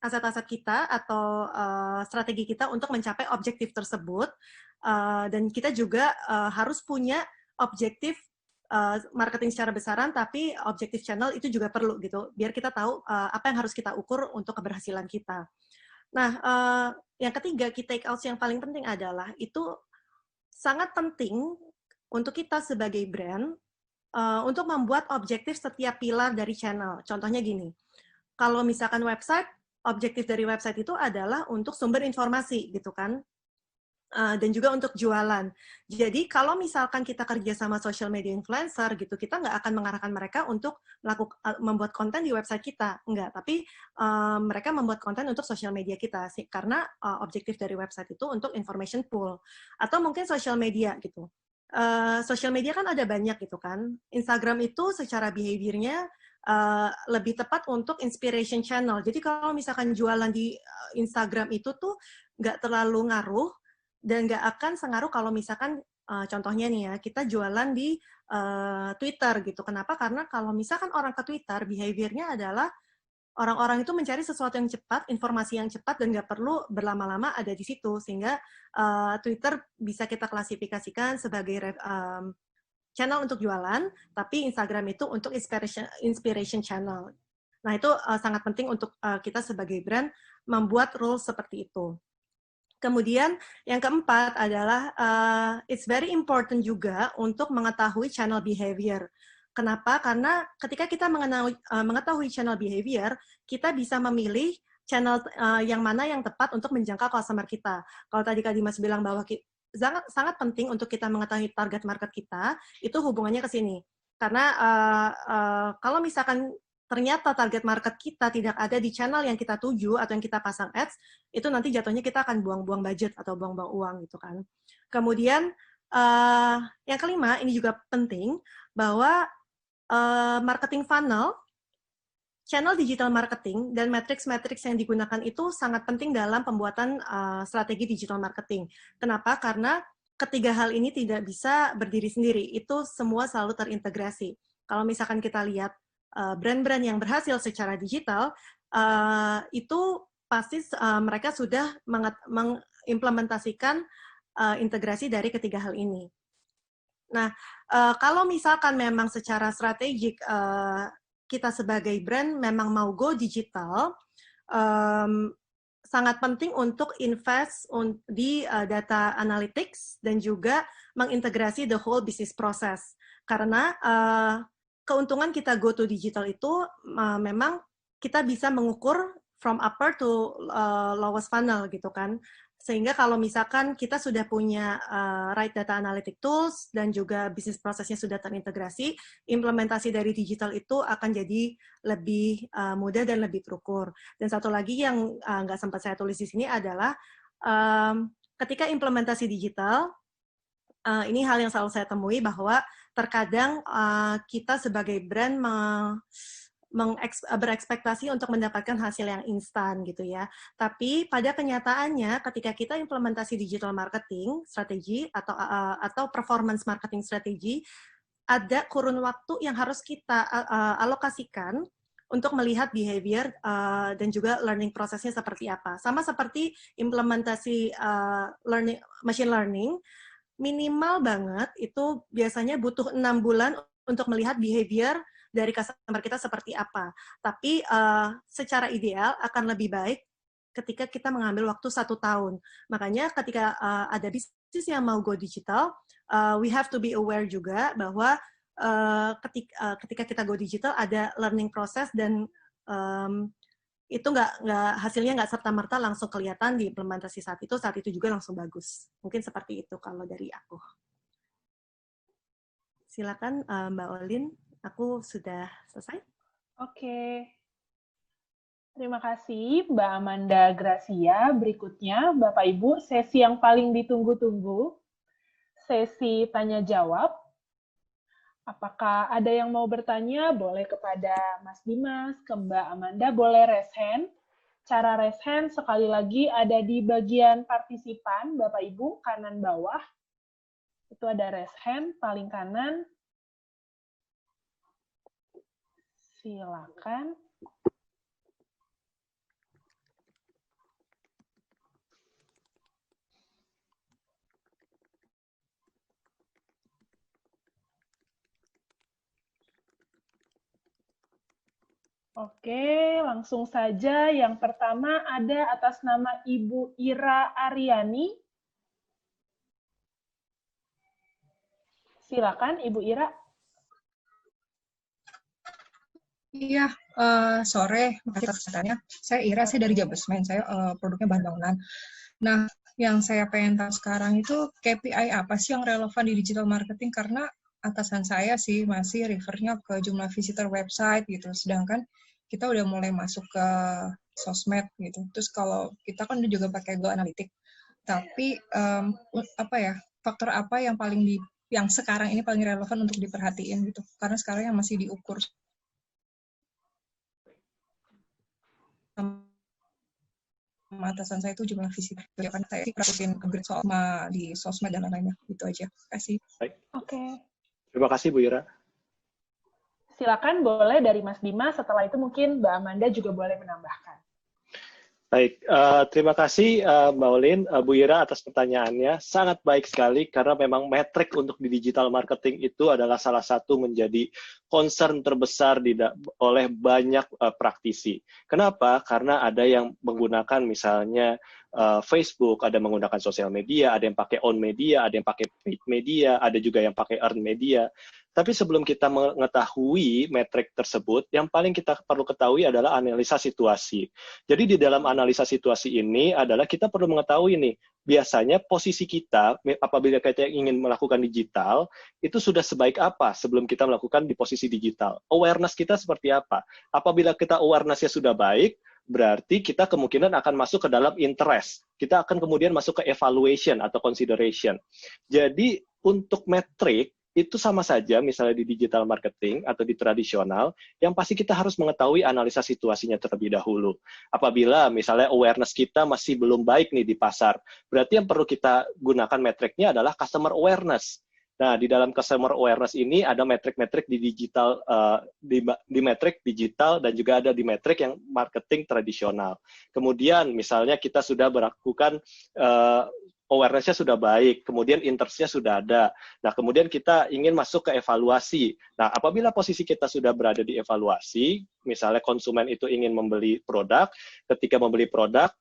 aset-aset kita atau strategi kita untuk mencapai objektif tersebut. Dan kita juga harus punya objektif marketing secara besaran, tapi objektif channel itu juga perlu gitu, biar kita tahu apa yang harus kita ukur untuk keberhasilan kita. Nah, yang ketiga, key take outs yang paling penting adalah itu sangat penting untuk kita sebagai brand untuk membuat objektif setiap pilar dari channel. Contohnya gini, kalau misalkan website, objektif dari website itu adalah untuk sumber informasi gitu kan. dan juga untuk jualan. Jadi kalau misalkan kita kerja sama social media influencer gitu, kita nggak akan mengarahkan mereka untuk membuat konten di website kita, enggak. Tapi mereka membuat konten untuk social media kita sih, karena objektif dari website itu untuk information pool atau mungkin social media gitu. Social media kan ada banyak gitu kan. Instagram itu secara behavior-nya lebih tepat untuk inspiration channel. Jadi kalau misalkan jualan di Instagram itu tuh nggak terlalu ngaruh dan nggak akan sengaruh kalau misalkan contohnya nih ya, kita jualan di Twitter gitu. Kenapa? Karena kalau misalkan orang ke Twitter, behavior-nya adalah orang-orang itu mencari sesuatu yang cepat, informasi yang cepat, dan nggak perlu berlama-lama ada di situ. Sehingga Twitter bisa kita klasifikasikan sebagai channel untuk jualan, tapi Instagram itu untuk inspiration channel. Nah, itu sangat penting untuk kita sebagai brand membuat rules seperti itu. Kemudian yang keempat adalah it's very important juga untuk mengetahui channel behavior. Kenapa? Karena ketika kita mengetahui channel behavior, kita bisa memilih channel yang mana yang tepat untuk menjangkau customer kita. Kalau tadi Kak Dimas bilang bahwa sangat penting untuk kita mengetahui target market kita, itu hubungannya ke sini. Karena kalau misalkan ternyata target market kita tidak ada di channel yang kita tuju atau yang kita pasang ads, itu nanti jatuhnya kita akan buang-buang budget atau buang-buang uang gitu kan. Kemudian yang kelima, ini juga penting, bahwa marketing funnel, channel digital marketing, dan matrix-matrix yang digunakan itu sangat penting dalam pembuatan strategi digital marketing. Kenapa? Karena ketiga hal ini tidak bisa berdiri sendiri, itu semua selalu terintegrasi. Kalau misalkan kita lihat brand-brand yang berhasil secara digital, itu pasti mereka sudah mengimplementasikan integrasi dari ketiga hal ini. Nah, kalau misalkan memang secara strategik kita sebagai brand memang mau go digital, sangat penting untuk invest di data analytics dan juga mengintegrasi the whole business process. Karena keuntungan kita go to digital itu memang kita bisa mengukur from upper to lowest funnel gitu kan. Sehingga kalau misalkan kita sudah punya right data analytic tools dan juga bisnis prosesnya sudah terintegrasi, implementasi dari digital itu akan jadi lebih mudah dan lebih terukur. Dan satu lagi yang nggak sempat saya tulis di sini adalah ketika implementasi digital, ini hal yang selalu saya temui bahwa terkadang kita sebagai brand berekspektasi untuk mendapatkan hasil yang instan gitu ya. Tapi pada kenyataannya ketika kita implementasi digital marketing strategi atau performance marketing strategi, ada kurun waktu yang harus kita alokasikan untuk melihat behavior dan juga learning prosesnya seperti apa. Sama seperti implementasi machine learning, minimal banget itu biasanya butuh 6 bulan untuk melihat behavior dari customer kita seperti apa. Tapi secara ideal akan lebih baik ketika kita mengambil waktu 1 tahun. Makanya ketika ada bisnis yang mau go digital, we have to be aware juga bahwa ketika kita go digital ada learning process dan itu hasilnya nggak serta-merta langsung kelihatan di implementasi saat itu juga langsung bagus. Mungkin seperti itu kalau dari aku. Silakan Mbak Olin, aku sudah selesai. Oke. Terima kasih Mbak Amanda Gracia. Berikutnya, Bapak Ibu, sesi yang paling ditunggu-tunggu, sesi tanya-jawab. Apakah ada yang mau bertanya? Boleh kepada Mas Dimas, ke Mbak Amanda, boleh raise hand. Cara raise hand sekali lagi ada di bagian partisipan, Bapak Ibu, kanan bawah. Itu ada raise hand, paling kanan. Silakan. Oke, langsung saja. Yang pertama ada atas nama Ibu Ira Aryani. Silakan, Ibu Ira. Iya, sore atas katanya. Saya Ira, saya dari Jabusmen, saya produknya bahan bangunan. Nah, yang saya pengen tahu sekarang itu KPI apa sih yang relevan di digital marketing, karena atasan saya sih masih refernya ke jumlah visitor website gitu, sedangkan kita udah mulai masuk ke sosmed gitu. Terus kalau kita kan juga pakai Google Analytics, tapi apa ya, faktor apa yang yang sekarang ini paling relevan untuk diperhatiin gitu, karena sekarang yang masih diukur sama atasan saya itu jumlah visitor. Kan saya ngikutin upgrade soal di sosmed dan lain-lainnya. Gitu aja. Terima kasih. Baik. Oke. Terima kasih Bu Ira. Silakan boleh dari Mas Dimas, setelah itu mungkin Mbak Amanda juga boleh menambahkan. Baik, terima kasih Mbak Olin, Bu Ira atas pertanyaannya. Sangat baik sekali karena memang metrik untuk di digital marketing itu adalah salah satu menjadi concern terbesar oleh banyak praktisi. Kenapa? Karena ada yang menggunakan misalnya Facebook, ada yang menggunakan sosial media, ada yang pakai own media, ada yang pakai paid media, ada juga yang pakai earned media. Tapi sebelum kita mengetahui metrik tersebut, yang paling kita perlu ketahui adalah analisa situasi. Jadi di dalam analisa situasi ini adalah kita perlu mengetahui nih, biasanya posisi kita apabila kita ingin melakukan digital, itu sudah sebaik apa sebelum kita melakukan di posisi digital. Awareness kita seperti apa? Apabila kita awareness-nya sudah baik, berarti kita kemungkinan akan masuk ke dalam interest. Kita akan kemudian masuk ke evaluation atau consideration. Jadi untuk metrik, itu sama saja misalnya di digital marketing atau di tradisional, yang pasti kita harus mengetahui analisa situasinya terlebih dahulu. Apabila misalnya awareness kita masih belum baik nih di pasar, berarti yang perlu kita gunakan metriknya adalah customer awareness. Nah, di dalam customer awareness ini ada metrik-metrik di digital, di metrik digital dan juga ada di metrik yang marketing tradisional. Kemudian misalnya kita sudah melakukan awareness-nya sudah baik, kemudian interest-nya sudah ada. Nah, kemudian kita ingin masuk ke evaluasi. Nah, apabila posisi kita sudah berada di evaluasi, misalnya konsumen itu ingin membeli produk, ketika membeli produk,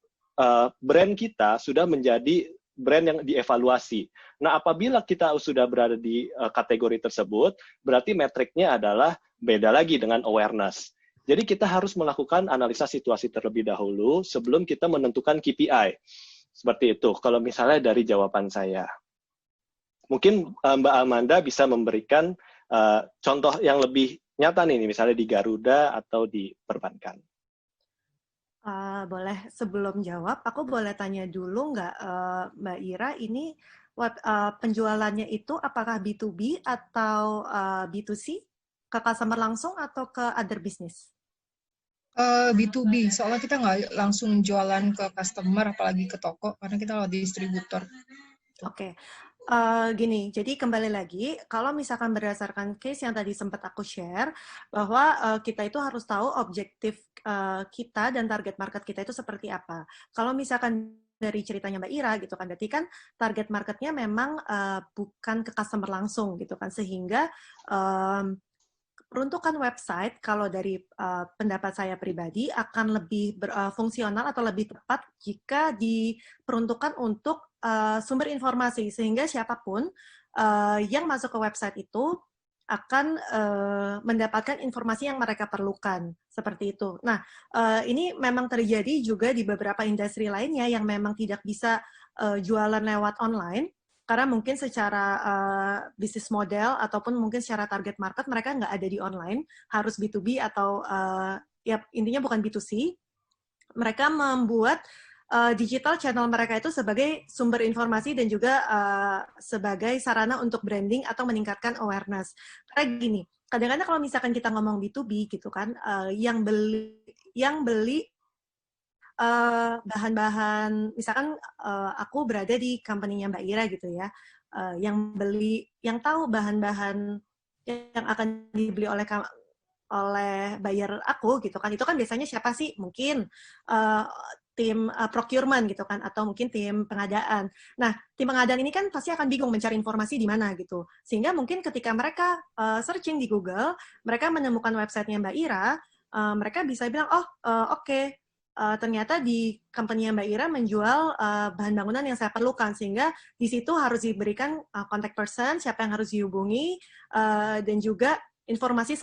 brand kita sudah menjadi brand yang dievaluasi. Nah, apabila kita sudah berada di kategori tersebut, berarti metriknya adalah beda lagi dengan awareness. Jadi kita harus melakukan analisa situasi terlebih dahulu sebelum kita menentukan KPI. Seperti itu, kalau misalnya dari jawaban saya. Mungkin Mbak Amanda bisa memberikan contoh yang lebih nyata nih, misalnya di Garuda atau di perbankan. Boleh, sebelum jawab, aku boleh tanya dulu nggak, Mbak Ira, ini penjualannya itu apakah B2B atau B2C? Ke customer langsung atau ke other business? B2B, soalnya kita nggak langsung jualan ke customer, apalagi ke toko, karena kita lewat distributor. Oke. Gini, jadi kembali lagi, kalau misalkan berdasarkan case yang tadi sempat aku share, bahwa kita itu harus tahu objektif kita dan target market kita itu seperti apa. Kalau misalkan dari ceritanya Mbak Ira gitu kan, berarti kan target marketnya memang bukan ke customer langsung gitu kan, sehingga peruntukan website, kalau dari pendapat saya pribadi, akan lebih fungsional atau lebih tepat jika diperuntukkan untuk sumber informasi, sehingga siapapun yang masuk ke website itu akan mendapatkan informasi yang mereka perlukan, seperti itu. Nah, ini memang terjadi juga di beberapa industri lainnya yang memang tidak bisa jualan lewat online, karena mungkin secara bisnis model ataupun mungkin secara target market mereka nggak ada di online, harus B2B atau ya intinya bukan B2C. Mereka membuat digital channel mereka itu sebagai sumber informasi dan juga sebagai sarana untuk branding atau meningkatkan awareness. Karena gini, kadang-kadang kalau misalkan kita ngomong B2B gitu kan, yang beli bahan-bahan, misalkan aku berada di company-nya Mbak Ira gitu ya, yang tahu bahan-bahan yang akan dibeli oleh buyer aku gitu kan, itu kan biasanya siapa sih? Mungkin tim procurement gitu kan, atau mungkin tim pengadaan. Nah, tim pengadaan ini kan pasti akan bingung mencari informasi di mana gitu, sehingga mungkin ketika mereka searching di Google, mereka menemukan website-nya Mbak Ira, mereka bisa bilang, oh oke, ternyata di company Mbak Ira menjual bahan bangunan yang saya perlukan, sehingga di situ harus diberikan contact person, siapa yang harus dihubungi, dan juga informasi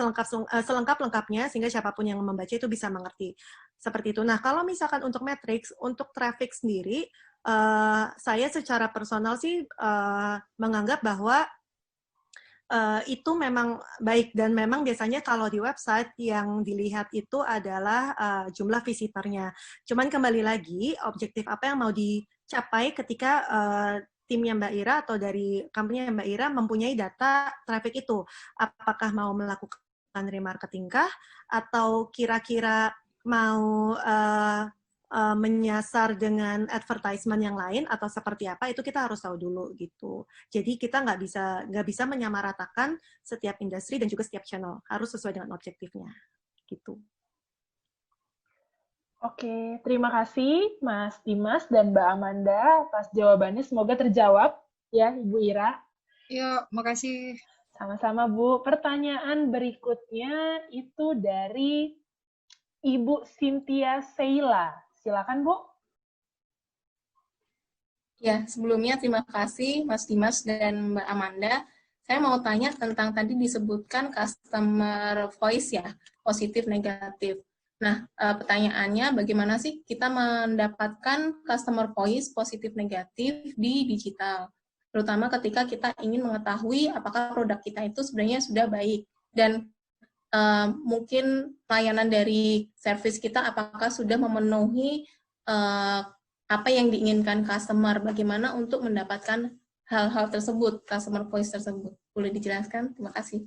selengkap-lengkapnya, sehingga siapapun yang membaca itu bisa mengerti. Seperti itu. Nah, kalau misalkan untuk metrics, untuk traffic sendiri, saya secara personal sih menganggap bahwa itu memang baik, dan memang biasanya kalau di website yang dilihat itu adalah jumlah visitornya. Cuman kembali lagi, objektif apa yang mau dicapai ketika timnya Mbak Ira atau dari company Mbak Ira mempunyai data traffic itu. Apakah mau melakukan remarketing kah? Atau kira-kira mau menyasar dengan advertisement yang lain atau seperti apa, itu kita harus tahu dulu gitu. Jadi kita nggak bisa menyamaratakan setiap industri dan juga setiap channel, harus sesuai dengan objektifnya gitu. Oke, terima kasih Mas Dimas dan Mbak Amanda atas jawabannya. Semoga terjawab ya Ibu Ira. Ya, makasih. Sama-sama Bu. Pertanyaan berikutnya itu dari Ibu Cynthia Sheila. Silakan Bu. Ya, sebelumnya terima kasih Mas Dimas dan Mbak Amanda. Saya mau tanya tentang tadi disebutkan customer voice ya, positif negatif. Nah, pertanyaannya bagaimana sih kita mendapatkan customer voice positif negatif di digital? Terutama ketika kita ingin mengetahui apakah produk kita itu sebenarnya sudah baik dan mungkin layanan dari service kita apakah sudah memenuhi apa yang diinginkan customer, bagaimana untuk mendapatkan hal-hal tersebut, customer voice tersebut. Boleh dijelaskan? Terima kasih.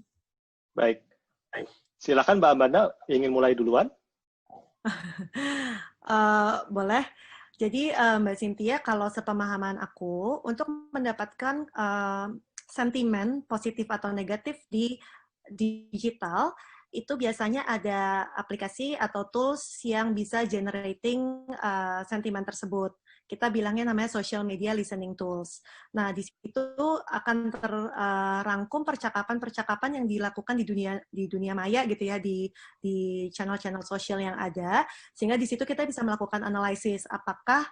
Baik. Silakan Mbak Amanda, ingin mulai duluan? Boleh. Jadi Mbak Cynthia, kalau sepemahaman aku, untuk mendapatkan sentimen positif atau negatif di digital, itu biasanya ada aplikasi atau tools yang bisa generating sentimen tersebut. Kita bilangnya namanya social media listening tools. Nah, di situ akan terrangkum percakapan-percakapan yang dilakukan di dunia maya gitu ya, di channel-channel sosial yang ada, sehingga di situ kita bisa melakukan analisis apakah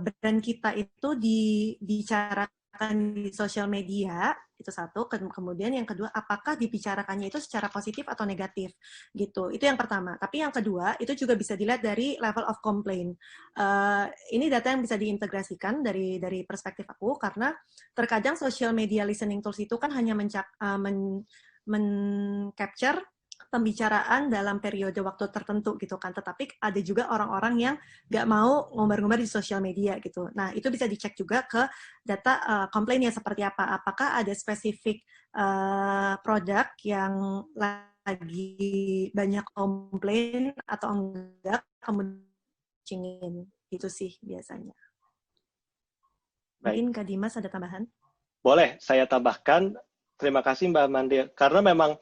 brand kita itu dibicarakan di sosial media, itu satu. Kemudian yang kedua, apakah dibicarakannya itu secara positif atau negatif gitu. Itu yang pertama. Tapi yang kedua, itu juga bisa dilihat dari level of complaint. Ini data yang bisa diintegrasikan dari perspektif aku, karena terkadang social media listening tools itu kan hanya men-capture pembicaraan dalam periode waktu tertentu gitu kan, tetapi ada juga orang-orang yang nggak mau ngumbar-ngumbar di sosial media gitu. Nah, itu bisa dicek juga ke data komplainnya seperti apa. Apakah ada spesifik produk yang lagi banyak komplain atau enggak, kemudian cingin. Itu sih biasanya. Mungkin Kak Dimas ada tambahan? Boleh, saya tambahkan. Terima kasih Mbak Amanda. Karena memang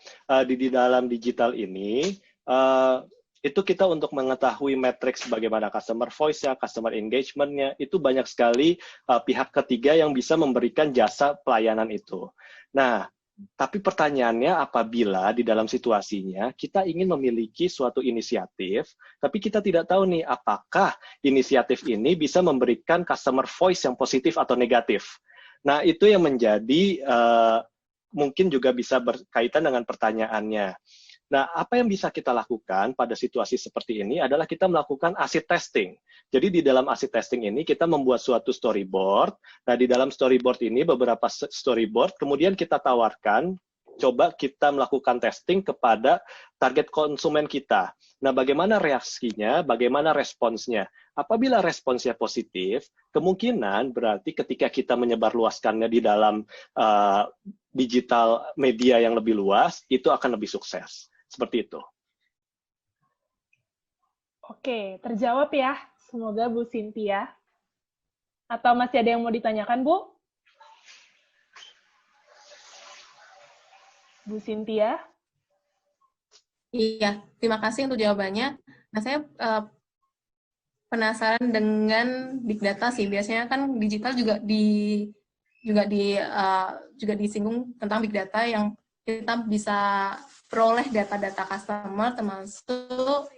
di dalam digital ini, itu kita untuk mengetahui matriks bagaimana customer voice-nya, customer engagement-nya, itu banyak sekali pihak ketiga yang bisa memberikan jasa pelayanan itu. Nah, tapi pertanyaannya apabila di dalam situasinya kita ingin memiliki suatu inisiatif, tapi kita tidak tahu nih apakah inisiatif ini bisa memberikan customer voice yang positif atau negatif. Nah, itu yang menjadi mungkin juga bisa berkaitan dengan pertanyaannya. Nah, apa yang bisa kita lakukan pada situasi seperti ini adalah kita melakukan acid testing. Jadi di dalam acid testing ini kita membuat suatu storyboard. Nah, di dalam storyboard ini beberapa storyboard, kemudian kita tawarkan, coba kita melakukan testing kepada target konsumen kita. Nah, bagaimana reaksinya, bagaimana responsnya? Apabila responsnya positif, kemungkinan berarti ketika kita menyebarluaskannya di dalam digital media yang lebih luas, itu akan lebih sukses. Seperti itu. Oke, terjawab ya. Semoga Bu Cynthia. Atau masih ada yang mau ditanyakan, Bu? Bu Cynthia? Iya, terima kasih untuk jawabannya. Nah, saya penasaran dengan big data sih. Biasanya kan digital juga disinggung tentang big data yang kita bisa peroleh data-data customer termasuk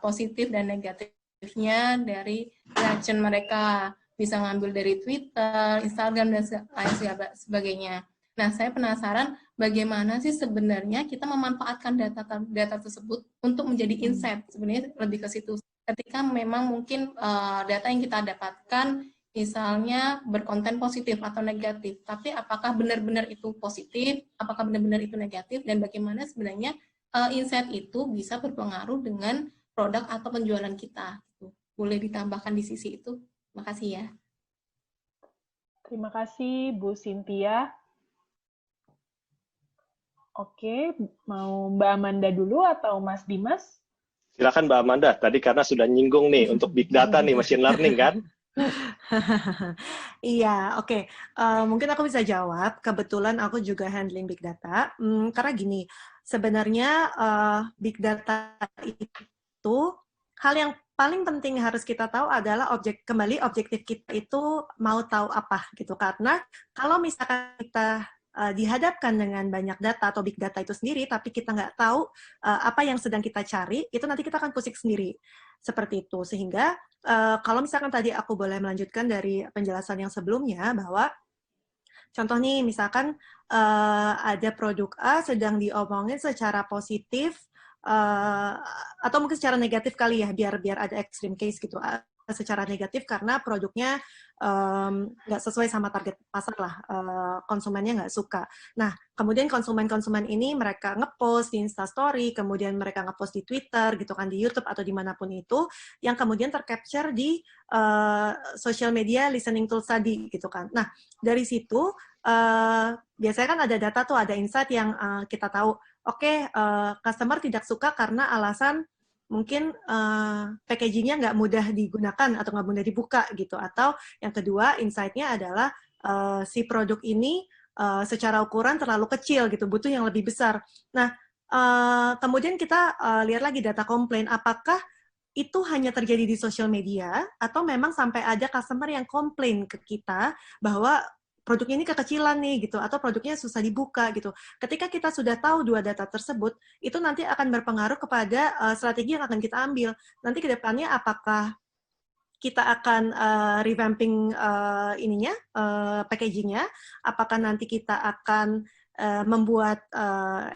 positif dan negatifnya dari reaction mereka, bisa ngambil dari Twitter, Instagram dan lain sebagainya. Nah, saya penasaran bagaimana sih sebenarnya kita memanfaatkan data tersebut untuk menjadi insight. Sebenarnya lebih ke situ. Ketika memang mungkin data yang kita dapatkan misalnya berkonten positif atau negatif, tapi apakah benar-benar itu positif, apakah benar-benar itu negatif, dan bagaimana sebenarnya insight itu bisa berpengaruh dengan produk atau penjualan kita. Boleh ditambahkan di sisi itu? Terima kasih ya. Terima kasih Bu Cynthia. Oke, mau Mbak Amanda dulu atau Mas Dimas? Silakan Mbak Amanda, tadi karena sudah nyinggung nih untuk big data nih, machine learning kan? Iya, oke. Mungkin aku bisa jawab. Kebetulan aku juga handling big data. Karena gini, sebenarnya big data itu hal yang paling penting harus kita tahu adalah objektif kita itu mau tahu apa gitu. Karena kalau misalkan kita dihadapkan dengan banyak data atau big data itu sendiri, tapi kita nggak tahu apa yang sedang kita cari, itu nanti kita akan pusing sendiri. Seperti itu. Sehingga kalau misalkan tadi aku boleh melanjutkan dari penjelasan yang sebelumnya, bahwa contoh nih, misalkan ada produk A sedang diomongin secara positif, atau mungkin secara negatif kali ya, biar ada extreme case gitu, secara negatif karena produknya nggak sesuai sama target pasar lah, konsumennya nggak suka. Nah, kemudian konsumen-konsumen ini mereka ngepost di Instastory, kemudian mereka ngepost di Twitter, gitu kan, di YouTube atau dimanapun itu, yang kemudian tercapture di social media listening tools tadi, gitu kan. Nah, dari situ biasanya kan ada data tuh, ada insight yang kita tahu, oke, customer tidak suka karena alasan mungkin packaging-nya nggak mudah digunakan atau nggak mudah dibuka gitu. Atau yang kedua, insight-nya adalah si produk ini secara ukuran terlalu kecil gitu, butuh yang lebih besar. Nah, kemudian kita lihat lagi data komplain, apakah itu hanya terjadi di sosial media atau memang sampai ada customer yang komplain ke kita bahwa produknya ini kekecilan nih gitu, atau produknya susah dibuka gitu. Ketika kita sudah tahu dua data tersebut, itu nanti akan berpengaruh kepada strategi yang akan kita ambil. Nanti ke depannya apakah kita akan revamping packagingnya, apakah nanti kita akan membuat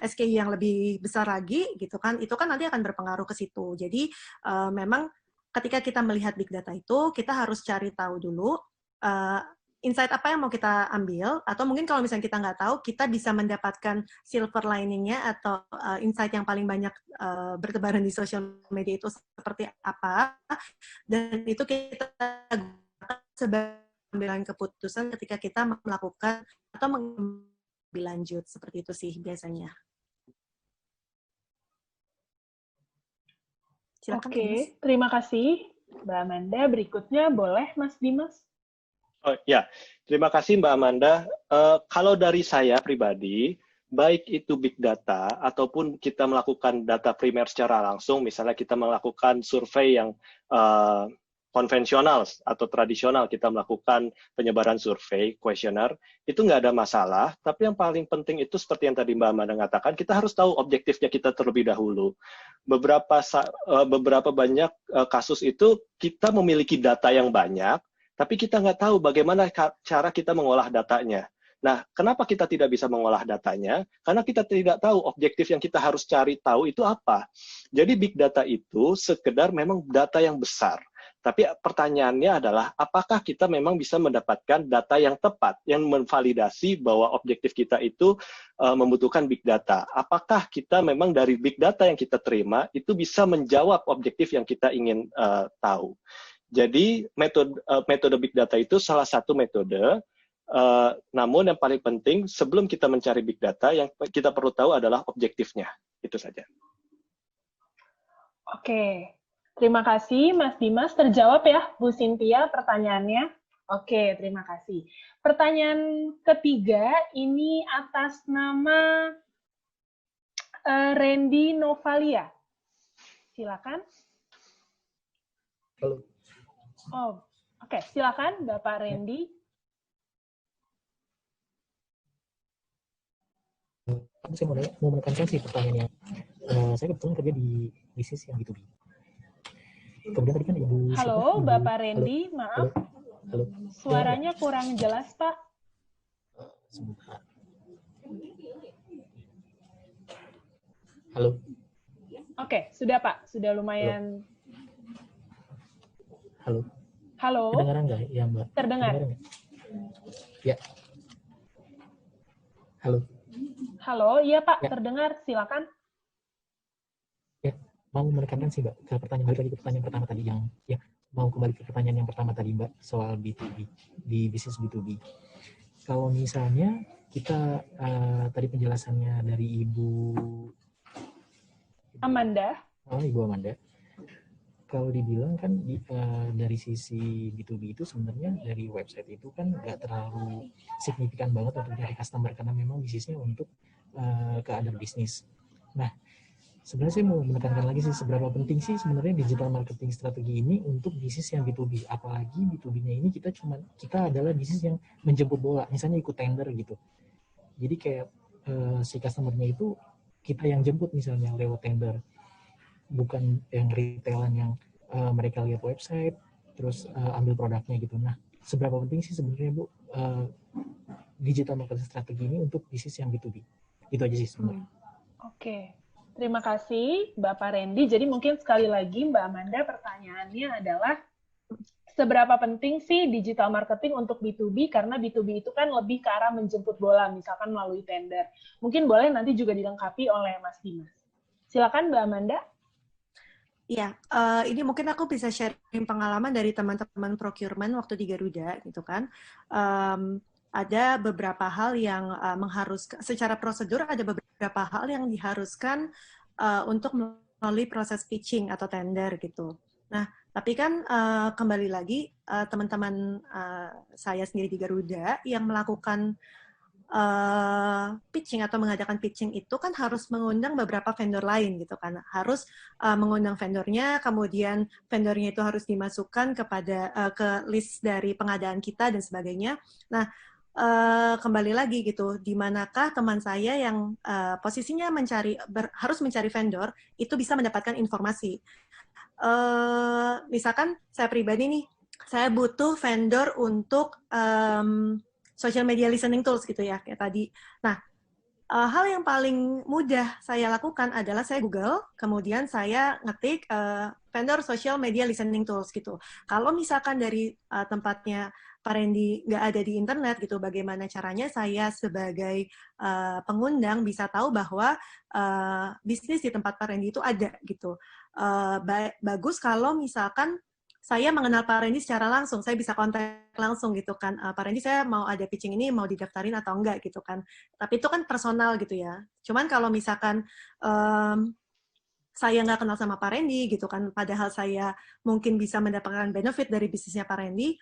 SKU yang lebih besar lagi gitu kan, itu kan nanti akan berpengaruh ke situ. Jadi memang ketika kita melihat big data itu, kita harus cari tahu dulu insight apa yang mau kita ambil, atau mungkin kalau misalnya kita nggak tahu, kita bisa mendapatkan silver lining-nya atau insight yang paling banyak bertebaran di sosial media itu seperti apa, dan itu kita gunakan sebagai pengambilan keputusan ketika kita melakukan atau mengambil lanjut, seperti itu sih biasanya. Silakan, Oke, terima kasih Mbak Amanda. Berikutnya boleh Mas Dimas? Oh ya, terima kasih Mbak Amanda. Kalau dari saya pribadi, baik itu big data ataupun kita melakukan data primer secara langsung, misalnya kita melakukan survei yang konvensional atau tradisional, kita melakukan penyebaran survei, kuesioner, itu nggak ada masalah. Tapi yang paling penting itu seperti yang tadi Mbak Amanda katakan, kita harus tahu objektifnya kita terlebih dahulu. Beberapa banyak kasus itu kita memiliki data yang banyak, tapi kita nggak tahu bagaimana cara kita mengolah datanya. Nah, kenapa kita tidak bisa mengolah datanya? Karena kita tidak tahu objektif yang kita harus cari tahu itu apa. Jadi big data itu sekedar memang data yang besar. Tapi pertanyaannya adalah, apakah kita memang bisa mendapatkan data yang tepat, yang memvalidasi bahwa objektif kita itu membutuhkan big data? Apakah kita memang dari big data yang kita terima, itu bisa menjawab objektif yang kita ingin tahu? Jadi metode big data itu salah satu metode, namun yang paling penting sebelum kita mencari big data, yang kita perlu tahu adalah objektifnya. Itu saja. Oke, terima kasih Mas Dimas. Terjawab ya Bu Cynthia pertanyaannya? Oke, terima kasih. Pertanyaan ketiga ini atas nama Randy Novalia. Silakan. Halo. Oh, oke, silakan Bapak Randy. Saya mau menekankan sih pertanyaannya. Saya kebetulan kerja di bisnis yang B2B. Kemudian tadi kan Ibu... Halo, Bapak Randy, maaf. Halo. Suaranya kurang jelas, Pak. Sebentar. Halo. Oke, sudah Pak, sudah lumayan. Halo. Halo. Kedengaran nggak ya Mbak? Terdengar. Nggak? Ya. Halo. Halo, iya Pak, Ya. terdengar. Silakan. Ya, mau menekankan sih Mbak, ke pertanyaan, balik lagi ke pertanyaan pertama tadi yang, ya, mau kembali ke pertanyaan yang pertama tadi Mbak, soal B2B, di bisnis B2B. Kalau misalnya kita, tadi penjelasannya dari Ibu Amanda. Ibu Amanda, kalau dibilang kan dari sisi B2B itu sebenarnya dari website itu kan nggak terlalu signifikan banget untuk nyari customer, karena memang bisnisnya untuk ke other bisnis. Nah, sebenarnya saya mau menekankan lagi sih, seberapa penting sih sebenarnya digital marketing strategi ini untuk bisnis yang B2B. Apalagi B2B-nya ini kita adalah bisnis yang menjemput bola, misalnya ikut tender gitu. Jadi kayak si customer-nya itu kita yang jemput misalnya lewat tender, bukan yang retailan yang mereka lihat website terus ambil produknya gitu. Nah, seberapa penting sih sebenarnya Bu digital marketing strategi ini untuk bisnis yang B2B? Itu aja sih sebenarnya. Oke. Terima kasih Bapak Randy. Jadi mungkin sekali lagi Mbak Amanda, pertanyaannya adalah seberapa penting sih digital marketing untuk B2B, karena B2B itu kan lebih ke arah menjemput bola, misalkan melalui tender. Mungkin boleh nanti juga dilengkapi oleh Mas Dimas. Silakan Mbak Amanda. Iya, ini mungkin aku bisa sharing pengalaman dari teman-teman procurement waktu di Garuda gitu kan. Ada beberapa hal yang mengharuskan, secara prosedur ada beberapa hal yang diharuskan untuk melalui proses pitching atau tender gitu. Nah, tapi kan kembali lagi teman-teman saya sendiri di Garuda yang melakukan pitching atau mengadakan pitching itu kan harus mengundang beberapa vendor lain gitu kan, harus mengundang vendornya, kemudian vendornya itu harus dimasukkan kepada ke list dari pengadaan kita dan sebagainya. Nah, kembali lagi gitu, di manakah teman saya yang posisinya harus mencari vendor itu bisa mendapatkan informasi. Misalkan saya pribadi nih, saya butuh vendor untuk social media listening tools gitu ya, kayak tadi. Nah, hal yang paling mudah saya lakukan adalah saya Google, kemudian saya ngetik vendor social media listening tools gitu. Kalau misalkan dari tempatnya Pak Randy nggak ada di internet gitu, bagaimana caranya saya sebagai pengundang bisa tahu bahwa bisnis di tempat Pak Randy itu ada gitu. Bagus kalau misalkan saya mengenal Pak Randy secara langsung, saya bisa kontak langsung gitu kan, Pak Randy saya mau ada pitching ini, mau didaftarin atau enggak gitu kan. Tapi itu kan personal gitu ya. Cuman kalau misalkan saya nggak kenal sama Pak Randy gitu kan, padahal saya mungkin bisa mendapatkan benefit dari bisnisnya Pak Randy,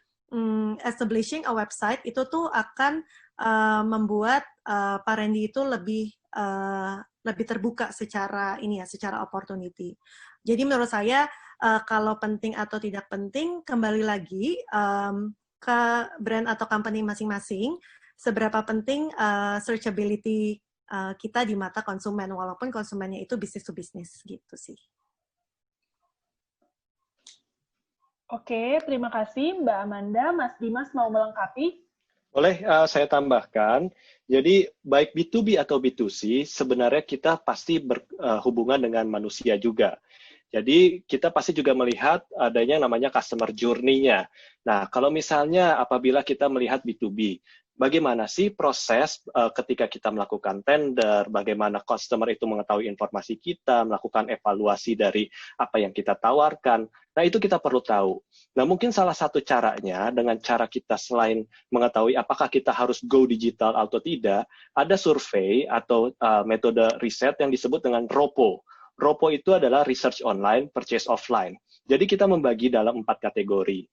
establishing a website itu tuh akan membuat Pak Randy itu lebih terbuka secara secara opportunity. Jadi menurut saya kalau penting atau tidak penting, kembali lagi ke brand atau company masing-masing, seberapa penting searchability kita di mata konsumen, walaupun konsumennya itu business to business, gitu sih. Oke, terima kasih Mbak Amanda. Mas Dimas mau melengkapi? Boleh saya tambahkan, jadi baik B2B atau B2C, sebenarnya kita pasti berhubungan dengan manusia juga. Jadi kita pasti juga melihat adanya namanya customer journey-nya. Nah, kalau misalnya apabila kita melihat B2B, bagaimana sih proses ketika kita melakukan tender, bagaimana customer itu mengetahui informasi kita, melakukan evaluasi dari apa yang kita tawarkan. Nah, itu kita perlu tahu. Nah, mungkin salah satu caranya dengan cara kita selain mengetahui apakah kita harus go digital atau tidak, ada survei atau metode riset yang disebut dengan ROPO. ROPO itu adalah research online, purchase offline. Jadi kita membagi dalam 4 kategori.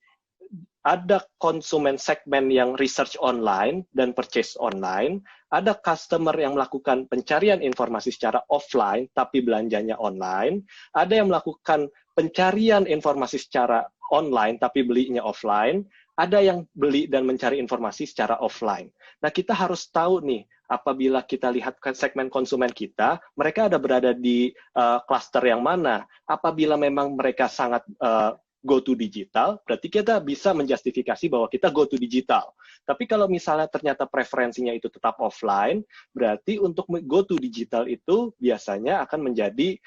Ada konsumen segmen yang research online dan purchase online, ada customer yang melakukan pencarian informasi secara offline tapi belanjanya online, ada yang melakukan pencarian informasi secara online tapi belinya offline, ada yang beli dan mencari informasi secara offline. Nah, kita harus tahu nih, apabila kita lihat segmen konsumen kita, mereka ada berada di cluster yang mana. Apabila memang mereka sangat go to digital, berarti kita bisa menjustifikasi bahwa kita go to digital. Tapi kalau misalnya ternyata preferensinya itu tetap offline, berarti untuk go to digital itu biasanya akan menjadi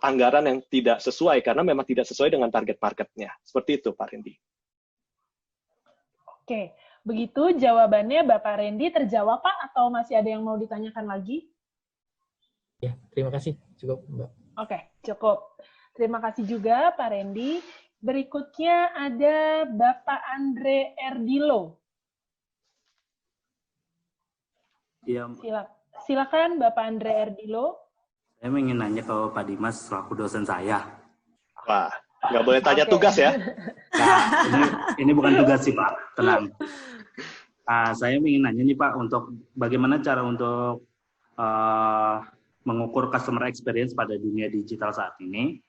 anggaran yang tidak sesuai, karena memang tidak sesuai dengan target marketnya. Seperti itu, Pak Randy. Oke, begitu jawabannya Bapak Randy terjawab, Pak, atau masih ada yang mau ditanyakan lagi? Ya, terima kasih. Cukup, Mbak. Oke, cukup. Terima kasih juga, Pak Randy. Berikutnya ada Bapak Andre Erdilo. Iya, Silakan Bapak Andre Erdilo. saya ingin nanya ke Pak Dimas selaku dosen saya. Wah, nggak boleh tanya tugas ya? Nah, ini bukan tugas sih Pak, tenang. Saya ingin nanya nih Pak, untuk bagaimana cara untuk mengukur customer experience pada dunia digital saat ini.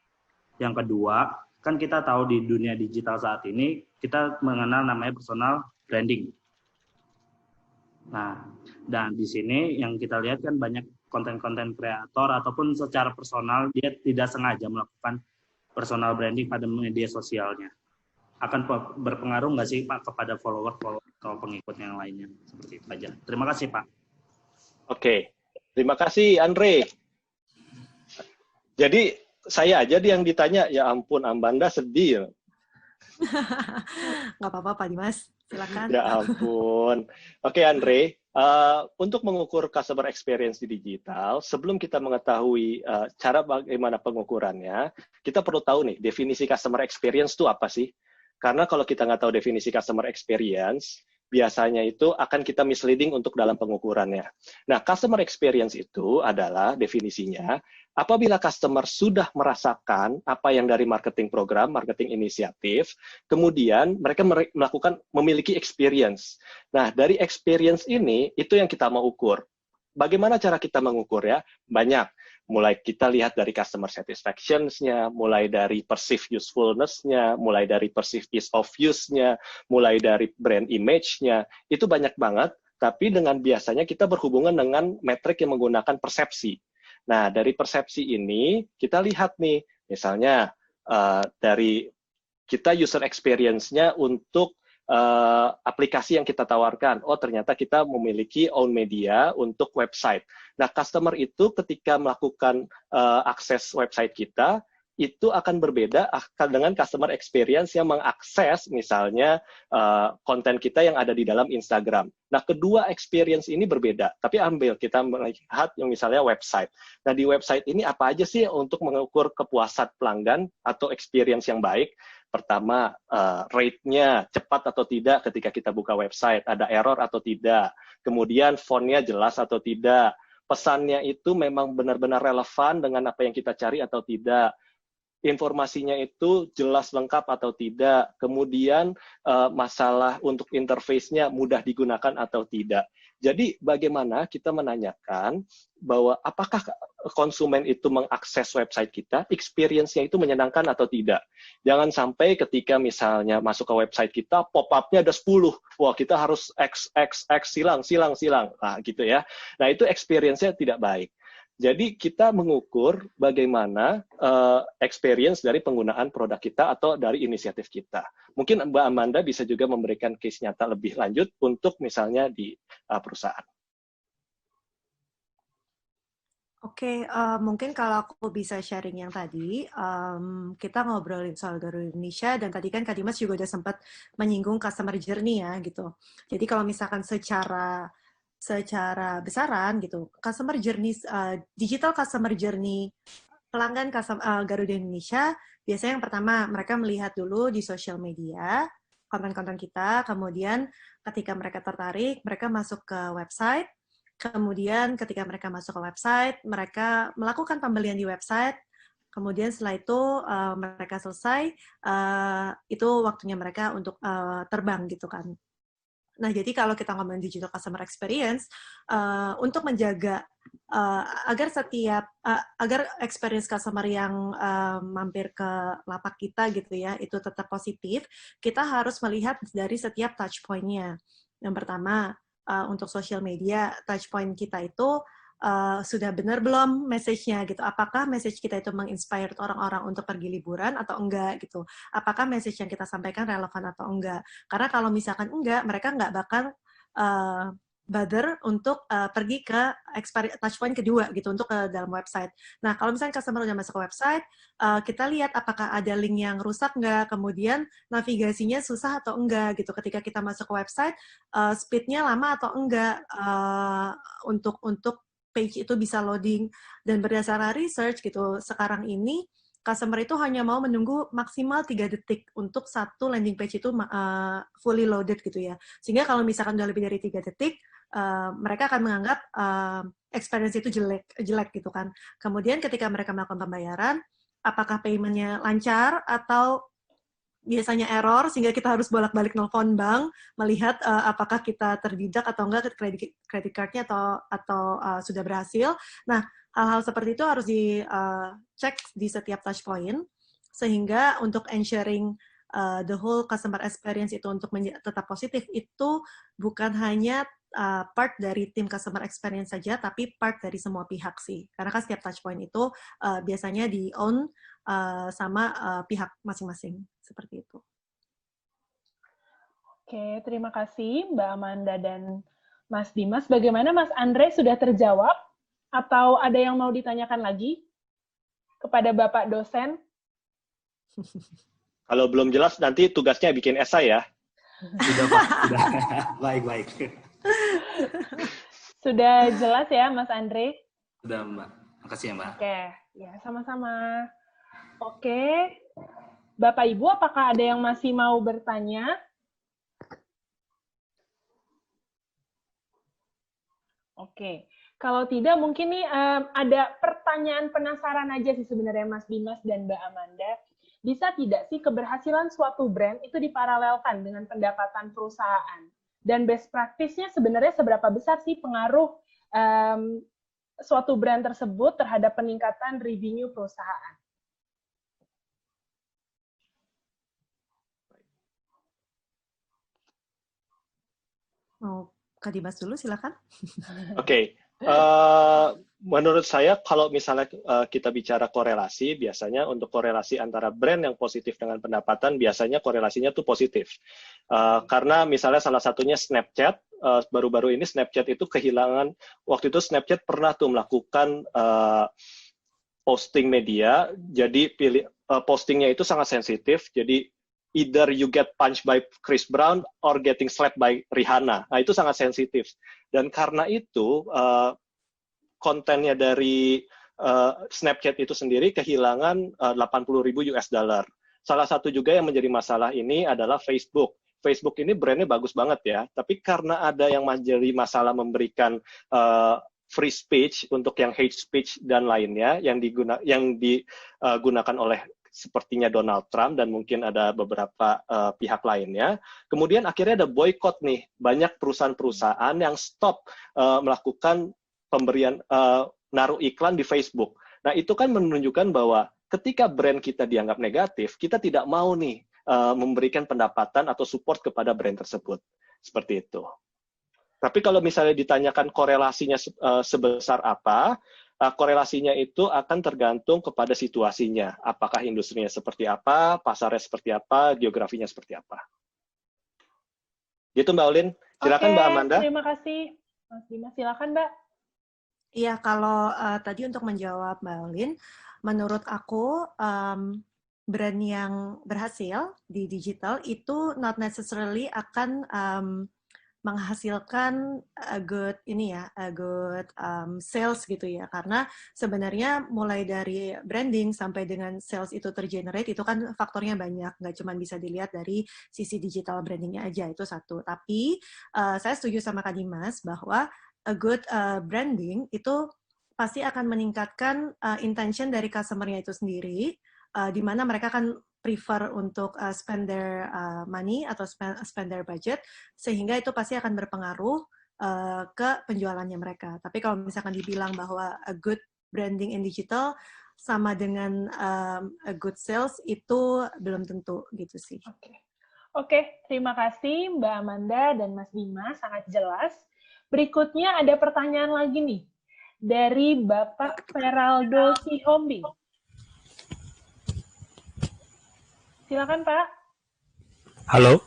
Yang kedua, kan kita tahu di dunia digital saat ini, kita mengenal namanya personal branding. Nah, dan di sini yang kita lihat kan banyak konten-konten kreator ataupun secara personal dia tidak sengaja melakukan personal branding pada media sosialnya. Akan berpengaruh nggak sih Pak kepada follower atau pengikut yang lainnya? Seperti itu aja. Terima kasih Pak. Oke, terima kasih Andre. Jadi saya aja yang ditanya, ya ampun Amanda sedih. Nggak apa-apa Pak Dimas, silakan. Ya ampun. Oke Andre, untuk mengukur customer experience di digital, sebelum kita mengetahui cara bagaimana pengukurannya, kita perlu tahu nih, definisi customer experience itu apa sih? Karena kalau kita nggak tahu definisi customer experience, biasanya itu akan kita misleading untuk dalam pengukurannya. Nah, customer experience itu adalah definisinya, apabila customer sudah merasakan apa yang dari marketing program, marketing inisiatif, kemudian mereka memiliki experience. Nah, dari experience ini, itu yang kita mau ukur. Bagaimana cara kita mengukur ya? Banyak. Mulai kita lihat dari customer satisfaction-nya, mulai dari perceived usefulness-nya, mulai dari perceived ease of use-nya, mulai dari brand image-nya. Itu banyak banget, tapi dengan biasanya kita berhubungan dengan metrik yang menggunakan persepsi. Nah, dari persepsi ini, kita lihat nih, misalnya dari kita user experience-nya untuk aplikasi yang kita tawarkan. Oh, ternyata kita memiliki own media untuk website. Nah, customer itu ketika melakukan akses website kita, itu akan berbeda dengan customer experience yang mengakses misalnya konten kita yang ada di dalam Instagram. Nah, kedua experience ini berbeda, tapi kita melihat yang misalnya website. Nah, di website ini apa aja sih untuk mengukur kepuasan pelanggan atau experience yang baik? Pertama, rate-nya cepat atau tidak ketika kita buka website, ada error atau tidak. Kemudian font-nya jelas atau tidak. Pesannya itu memang benar-benar relevan dengan apa yang kita cari atau tidak. Informasinya itu jelas lengkap atau tidak. Kemudian masalah untuk interface-nya mudah digunakan atau tidak. Jadi bagaimana kita menanyakan bahwa apakah konsumen itu mengakses website kita, experience-nya itu menyenangkan atau tidak. Jangan sampai ketika misalnya masuk ke website kita, pop-up-nya ada 10. Wah, kita harus X, silang. Nah, gitu ya. Nah, itu experience-nya tidak baik. Jadi kita mengukur bagaimana experience dari penggunaan produk kita atau dari inisiatif kita. Mungkin Mbak Amanda bisa juga memberikan case nyata lebih lanjut untuk misalnya di perusahaan. Oke, mungkin kalau aku bisa sharing yang tadi, kita ngobrolin soal Garuda Indonesia, dan tadi kan Kak Dimas juga udah sempat menyinggung customer journey ya, gitu. Jadi kalau misalkan secara besaran gitu, customer journey, digital customer journey pelanggan Garuda Indonesia, biasanya yang pertama mereka melihat dulu di sosial media konten-konten kita, kemudian ketika mereka tertarik, mereka masuk ke website, kemudian ketika mereka masuk ke website, mereka melakukan pembelian di website, kemudian setelah itu mereka selesai, itu waktunya mereka untuk terbang gitu kan. Nah, jadi kalau kita ngomongin digital customer experience, untuk menjaga agar experience customer yang mampir ke lapak kita gitu ya, itu tetap positif, kita harus melihat dari setiap touch point-nya. Yang pertama, untuk social media, touch point kita itu sudah benar belum message-nya gitu. Apakah message kita itu menginspire orang-orang untuk pergi liburan atau enggak gitu. Apakah message yang kita sampaikan relevan atau enggak. Karena kalau misalkan enggak, mereka enggak bakal bother untuk pergi ke touchpoint kedua gitu untuk ke dalam website. Nah, kalau misalnya customer udah masuk ke website, kita lihat apakah ada link yang rusak nggak, kemudian navigasinya susah atau enggak gitu. Ketika kita masuk ke website, speed-nya lama atau enggak untuk page itu bisa loading. Dan berdasarkan research gitu, sekarang ini customer itu hanya mau menunggu maksimal 3 detik untuk satu landing page itu fully loaded gitu ya. Sehingga kalau misalkan udah lebih dari 3 detik, mereka akan menganggap experience itu jelek gitu kan. Kemudian ketika mereka melakukan pembayaran, apakah payment-nya lancar atau biasanya error, sehingga kita harus bolak-balik nelfon bank, melihat apakah kita terdidak atau enggak credit card-nya atau sudah berhasil. Nah, hal-hal seperti itu harus dicek di setiap touch point, sehingga untuk ensuring the whole customer experience itu untuk tetap positif, itu bukan hanya part dari tim customer experience saja, tapi part dari semua pihak sih. Karena kan setiap touch point itu biasanya di-own sama pihak masing-masing. Seperti itu. Oke, terima kasih Mbak Amanda dan Mas Dimas. Bagaimana Mas Andre, sudah terjawab? Atau ada yang mau ditanyakan lagi kepada Bapak dosen? Kalau belum jelas, nanti tugasnya bikin esai ya. Sudah, Pak. Sudah. Baik. Sudah jelas ya, Mas Andre? Sudah, Mbak. Makasih ya, Mbak. Oke, ya sama-sama. Oke, Bapak Ibu, apakah ada yang masih mau bertanya? Oke, kalau tidak mungkin nih ada pertanyaan penasaran aja sih sebenarnya Mas Dimas dan Mbak Amanda. Bisa tidak sih keberhasilan suatu brand itu diparalelkan dengan pendapatan perusahaan? Dan best practice-nya sebenarnya seberapa besar sih pengaruh suatu brand tersebut terhadap peningkatan revenue perusahaan? Mau Kak Dimas dulu, silakan. Oke. Menurut saya kalau misalnya kita bicara korelasi, biasanya untuk korelasi antara brand yang positif dengan pendapatan, biasanya korelasinya tuh positif. Karena misalnya salah satunya Snapchat, baru-baru ini Snapchat itu kehilangan, waktu itu Snapchat pernah tuh melakukan posting media, jadi postingnya itu sangat sensitif, jadi either you get punched by Chris Brown or getting slapped by Rihanna. Nah, itu sangat sensitif. Dan karena itu, kontennya dari Snapchat itu sendiri kehilangan 80.000 US dollar. Salah satu juga yang menjadi masalah ini adalah Facebook. Facebook ini brandnya bagus banget ya, tapi karena ada yang menjadi masalah memberikan free speech untuk yang hate speech dan lainnya yang digunakan oleh sepertinya Donald Trump dan mungkin ada beberapa pihak lainnya. Kemudian akhirnya ada boykot nih, banyak perusahaan-perusahaan yang stop melakukan pemberian naruh iklan di Facebook. Nah, itu kan menunjukkan bahwa ketika brand kita dianggap negatif, kita tidak mau nih memberikan pendapatan atau support kepada brand tersebut. Seperti itu. Tapi kalau misalnya ditanyakan korelasinya sebesar apa, korelasinya itu akan tergantung kepada situasinya. Apakah industrinya seperti apa, pasarnya seperti apa, geografinya seperti apa. Gitu Mbak Olin. Silakan Mbak Amanda. Terima kasih. Mas Dimas, silakan Mbak. Iya, kalau tadi untuk menjawab Mbak Olin, menurut aku brand yang berhasil di digital itu not necessarily akan menghasilkan a good sales gitu ya, karena sebenarnya mulai dari branding sampai dengan sales itu tergenerate itu kan faktornya banyak, nggak cuma bisa dilihat dari sisi digital brandingnya aja, itu satu. Tapi saya setuju sama Kak Dimas bahwa a good branding itu pasti akan meningkatkan intention dari customer-nya itu sendiri, di mana mereka akan prefer untuk spend their money atau spend their budget, sehingga itu pasti akan berpengaruh ke penjualannya mereka. Tapi kalau misalkan dibilang bahwa a good branding in digital sama dengan a good sales, itu belum tentu gitu sih. Oke, terima kasih Mbak Amanda dan Mas Dimas, sangat jelas. Berikutnya ada pertanyaan lagi nih dari Bapak Feraldo Sihombing. Silakan, Pak. Halo.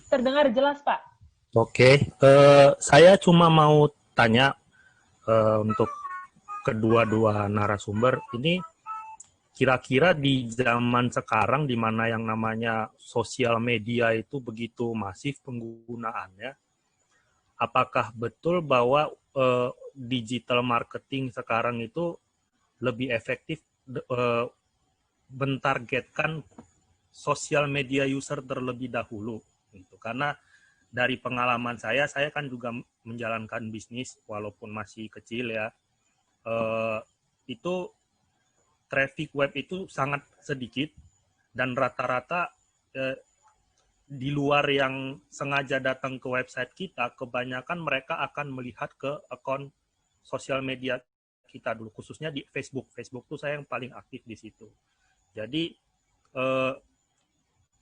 Terdengar jelas, Pak. Oke, saya cuma mau tanya untuk kedua-dua narasumber ini, kira-kira di zaman sekarang di mana yang namanya sosial media itu begitu masif penggunaannya, apakah betul bahwa digital marketing sekarang itu lebih efektif mentargetkan sosial media user terlebih dahulu gitu? Karena dari pengalaman saya kan juga menjalankan bisnis walaupun masih kecil ya, itu traffic web itu sangat sedikit dan rata-rata di luar yang sengaja datang ke website kita, kebanyakan mereka akan melihat ke akun sosial media kita dulu, khususnya di Facebook. Facebook tuh saya yang paling aktif di situ. Jadi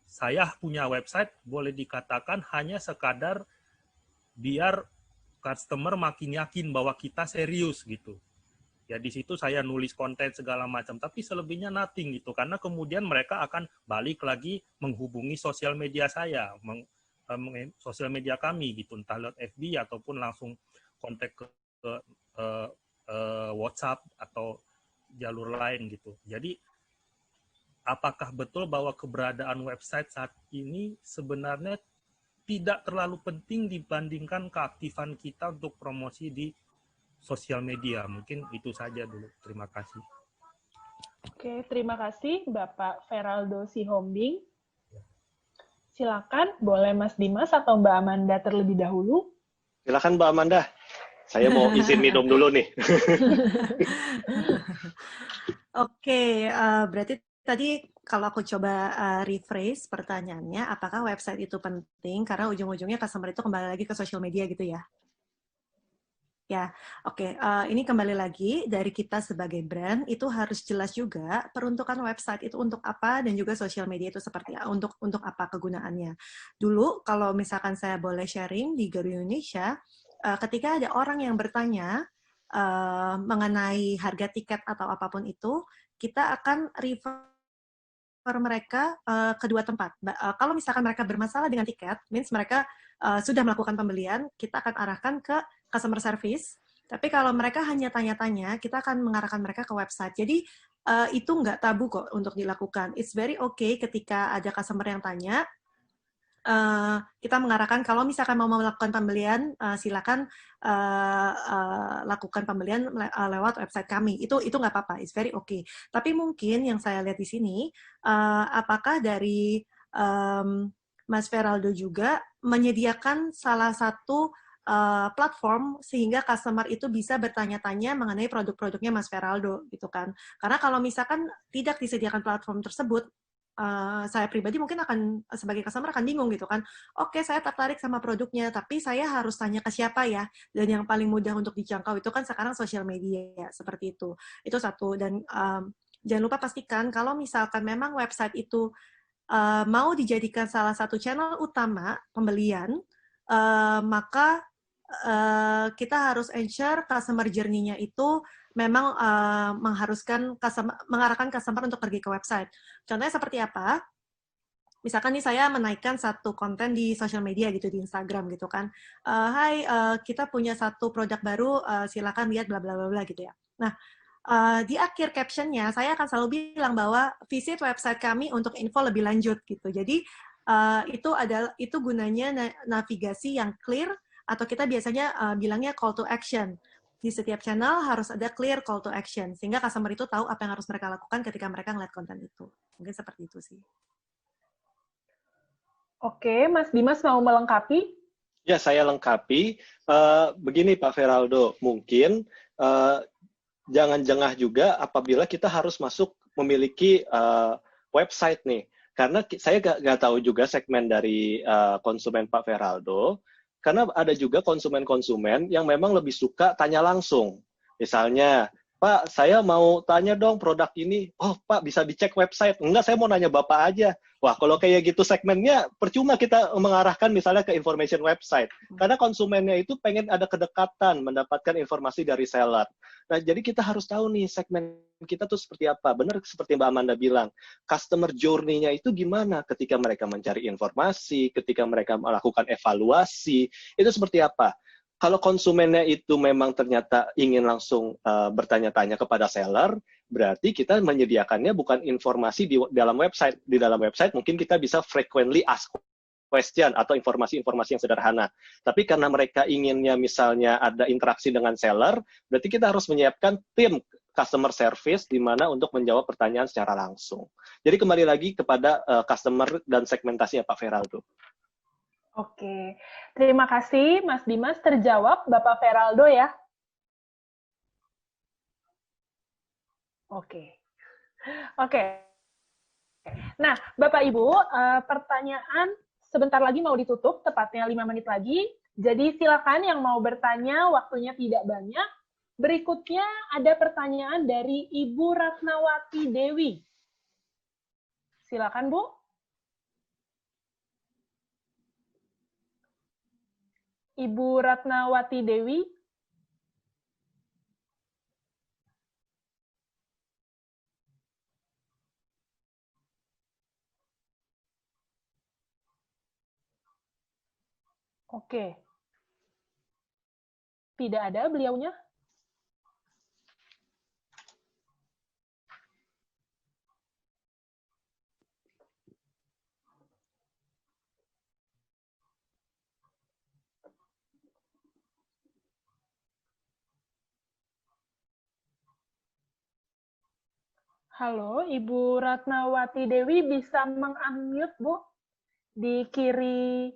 saya punya website boleh dikatakan hanya sekadar biar customer makin yakin bahwa kita serius gitu. Ya di situ saya nulis konten segala macam, tapi selebihnya nothing gitu. Karena kemudian mereka akan balik lagi menghubungi sosial media saya, sosial media kami gitu, entah lewat FB ataupun langsung kontak ke WhatsApp atau jalur lain gitu. Jadi apakah betul bahwa keberadaan website saat ini sebenarnya tidak terlalu penting dibandingkan keaktifan kita untuk promosi di sosial media? Mungkin itu saja dulu. Terima kasih. Oke, terima kasih Bapak Feraldo Sihombing. Silakan, boleh Mas Dimas atau Mbak Amanda terlebih dahulu? Silakan Mbak Amanda. Saya mau izin minum dulu nih. Oke, berarti tadi kalau aku coba rephrase pertanyaannya, apakah website itu penting? Karena ujung-ujungnya customer itu kembali lagi ke social media gitu ya? Ya, oke. Ini kembali lagi dari kita sebagai brand, itu harus jelas juga peruntukan website itu untuk apa dan juga social media itu seperti untuk apa kegunaannya. Dulu, kalau misalkan saya boleh sharing di Garuda Indonesia, ketika ada orang yang bertanya mengenai harga tiket atau apapun itu, kita akan refer mereka ke dua tempat. Kalau misalkan mereka bermasalah dengan tiket, means mereka sudah melakukan pembelian, kita akan arahkan ke customer service. Tapi kalau mereka hanya tanya-tanya, kita akan mengarahkan mereka ke website. Jadi itu nggak tabu kok untuk dilakukan. It's very okay ketika ada customer yang tanya, kita mengarahkan kalau misalkan mau melakukan pembelian, silakan lakukan pembelian lewat website kami. Itu nggak apa-apa, it's very okay. Tapi mungkin yang saya lihat di sini, apakah dari Mas Feraldo juga menyediakan salah satu platform sehingga customer itu bisa bertanya-tanya mengenai produk-produknya Mas Feraldo gitu kan? Karena kalau misalkan tidak disediakan platform tersebut, saya pribadi mungkin akan sebagai customer akan bingung gitu kan. Oke, saya tertarik sama produknya, tapi saya harus tanya ke siapa ya? Dan yang paling mudah untuk dijangkau itu kan sekarang sosial media seperti itu. Itu satu. Dan jangan lupa pastikan kalau misalkan memang website itu mau dijadikan salah satu channel utama pembelian, maka kita harus ensure customer journey-nya itu memang mengarahkan customer untuk pergi ke website. Contohnya seperti apa? Misalkan nih saya menaikkan satu konten di social media gitu, di Instagram gitu kan. Hai, kita punya satu produk baru, silakan lihat bla bla bla gitu ya. Nah, di akhir captionnya saya akan selalu bilang bahwa visit website kami untuk info lebih lanjut gitu. Jadi itu gunanya navigasi yang clear, atau kita biasanya bilangnya call to action. Di setiap channel harus ada clear call to action, sehingga customer itu tahu apa yang harus mereka lakukan ketika mereka ngeliat konten itu. Mungkin seperti itu sih. Oke, Mas Dimas mau melengkapi? Ya, saya lengkapi. Begini Pak Feraldo, mungkin jangan jengah juga apabila kita harus masuk memiliki website nih. Karena saya nggak tahu juga segmen dari konsumen Pak Feraldo, karena ada juga konsumen-konsumen yang memang lebih suka tanya langsung. Misalnya, Pak, saya mau tanya dong produk ini. Oh, Pak, bisa dicek website. Enggak, saya mau nanya Bapak aja. Wah, kalau kayak gitu segmennya, percuma kita mengarahkan misalnya ke information website. Karena konsumennya itu pengen ada kedekatan, mendapatkan informasi dari seller. Nah, jadi kita harus tahu nih segmen kita tuh seperti apa. Benar seperti Mbak Amanda bilang, customer journey-nya itu gimana ketika mereka mencari informasi, ketika mereka melakukan evaluasi, itu seperti apa. Kalau konsumennya itu memang ternyata ingin langsung bertanya-tanya kepada seller, berarti kita menyediakannya bukan informasi di dalam website. Di dalam website mungkin kita bisa frequently ask question atau informasi-informasi yang sederhana. Tapi karena mereka inginnya misalnya ada interaksi dengan seller, berarti kita harus menyiapkan tim customer service di mana untuk menjawab pertanyaan secara langsung. Jadi kembali lagi kepada customer dan segmentasinya Pak Feraldo. Oke, terima kasih Mas Dimas, terjawab Bapak Feraldo ya. Oke. Nah, Bapak Ibu, pertanyaan sebentar lagi mau ditutup, tepatnya 5 menit lagi. Jadi silakan yang mau bertanya, waktunya tidak banyak. Berikutnya ada pertanyaan dari Ibu Ratnawati Dewi. Silakan, Bu. Ibu Ratnawati Dewi. Oke. Tidak ada beliaunya? Halo, Ibu Ratnawati Dewi bisa meng-unmute, Bu? Di kiri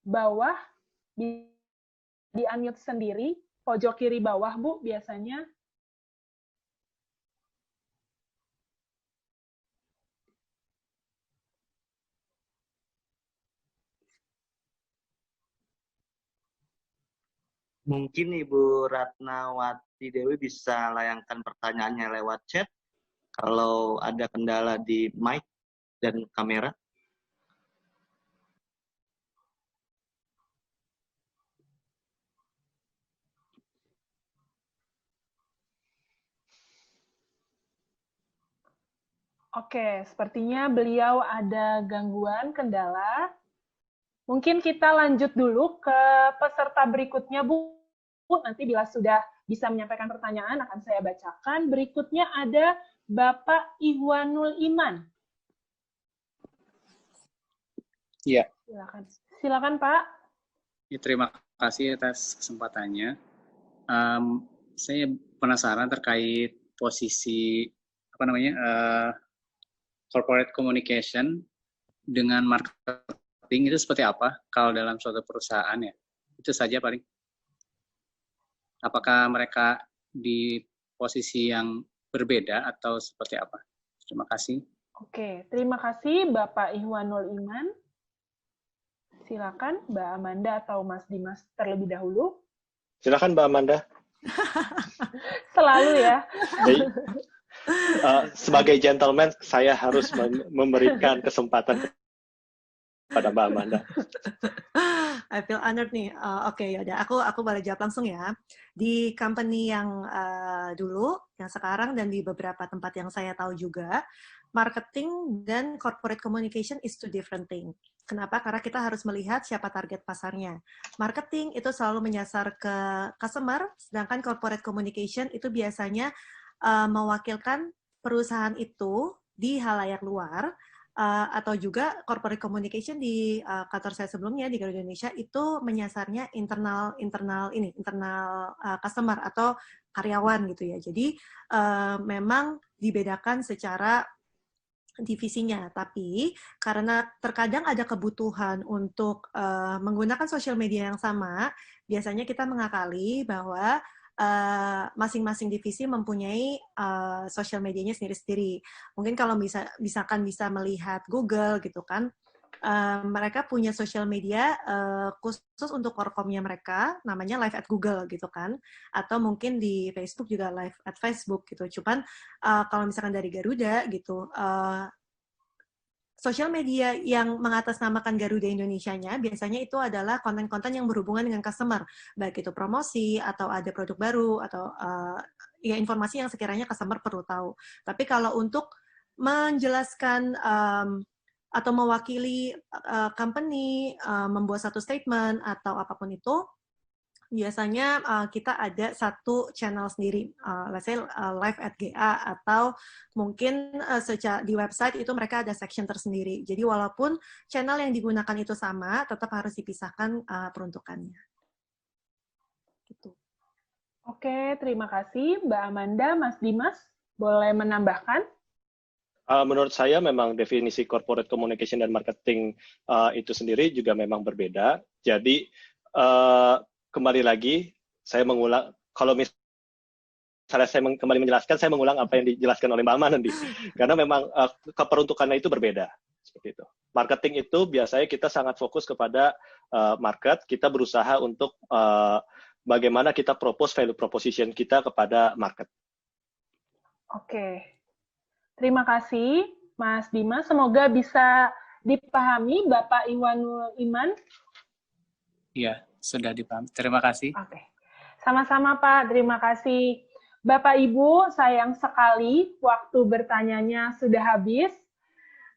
bawah, di-unmute sendiri, pojok kiri bawah, Bu, biasanya. Mungkin Ibu Ratnawati Dewi bisa layangkan pertanyaannya lewat chat kalau ada kendala di mic dan kamera. Oke, sepertinya beliau ada gangguan, kendala. Mungkin kita lanjut dulu ke peserta berikutnya, Bu. Nanti bila sudah bisa menyampaikan pertanyaan, akan saya bacakan. Berikutnya ada Bapak Ihwanul Iman. Iya. Silakan, Pak. Ya, terima kasih atas kesempatannya. Saya penasaran terkait posisi corporate communication dengan marketing itu seperti apa kalau dalam suatu perusahaan ya? Itu saja paling. Apakah mereka di posisi yang berbeda atau seperti apa? Terima kasih. Oke, terima kasih Bapak Ihwanul Iman. Silakan Mbak Amanda atau Mas Dimas terlebih dahulu. Silakan Mbak Amanda. Selalu ya. Sebagai gentleman, saya harus memberikan kesempatan pada Mbak Amanda. I feel honored nih. Oke, yaudah. Aku boleh jawab langsung ya. Di company yang dulu, yang sekarang, dan di beberapa tempat yang saya tahu juga, marketing dan corporate communication is two different things. Kenapa? Karena kita harus melihat siapa target pasarnya. Marketing itu selalu menyasar ke customer, sedangkan corporate communication itu biasanya mewakilkan perusahaan itu di halayak luar, atau juga corporate communication di kantor saya sebelumnya di Garuda Indonesia itu menyasarnya internal customer atau karyawan gitu ya. Jadi memang dibedakan secara divisinya, tapi karena terkadang ada kebutuhan untuk menggunakan sosial media yang sama, biasanya kita mengakali bahwa masing-masing divisi mempunyai sosial medianya sendiri-sendiri. Mungkin kalau misalkan bisa melihat Google gitu kan, mereka punya social media khusus untuk core com-nya mereka, namanya Live at Google gitu kan, atau mungkin di Facebook juga Live at Facebook gitu. Cuman kalau misalkan dari Garuda gitu, sosial media yang mengatasnamakan Garuda Indonesianya biasanya itu adalah konten-konten yang berhubungan dengan customer, baik itu promosi atau ada produk baru atau ya informasi yang sekiranya customer perlu tahu. Tapi kalau untuk menjelaskan atau mewakili company, membuat satu statement atau apapun itu, biasanya kita ada satu channel sendiri, let's say Live at GA, atau mungkin di website itu mereka ada section tersendiri. Jadi walaupun channel yang digunakan itu sama, tetap harus dipisahkan peruntukannya. Gitu. Oke, terima kasih Mbak Amanda. Mas Dimas, boleh menambahkan? Menurut saya memang definisi corporate communication dan marketing itu sendiri juga memang berbeda. Jadi kembali lagi, saya mengulang, kalau misalnya saya kembali menjelaskan, saya mengulang apa yang dijelaskan oleh Mbak Aman nanti. Karena memang keperuntukannya itu berbeda. Seperti itu. Marketing itu biasanya kita sangat fokus kepada market, kita berusaha untuk bagaimana kita propose value proposition kita kepada market. Oke. Terima kasih, Mas Dimas. Semoga bisa dipahami Bapak Iwanul Iman. Iya, sudah dipahami. Terima kasih. Oke. Sama-sama, Pak. Terima kasih. Bapak, Ibu, sayang sekali waktu bertanyanya sudah habis.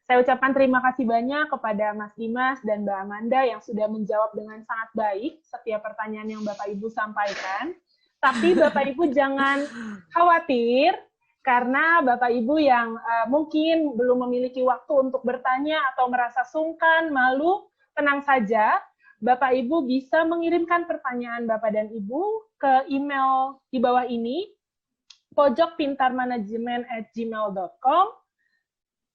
Saya ucapkan terima kasih banyak kepada Mas Dimas dan Mbak Amanda yang sudah menjawab dengan sangat baik setiap pertanyaan yang Bapak Ibu sampaikan. Tapi Bapak Ibu jangan khawatir, karena Bapak Ibu yang mungkin belum memiliki waktu untuk bertanya atau merasa sungkan, malu, tenang saja. Bapak Ibu bisa mengirimkan pertanyaan Bapak dan Ibu ke email di bawah ini, pojokpintarmanajemen@gmail.com.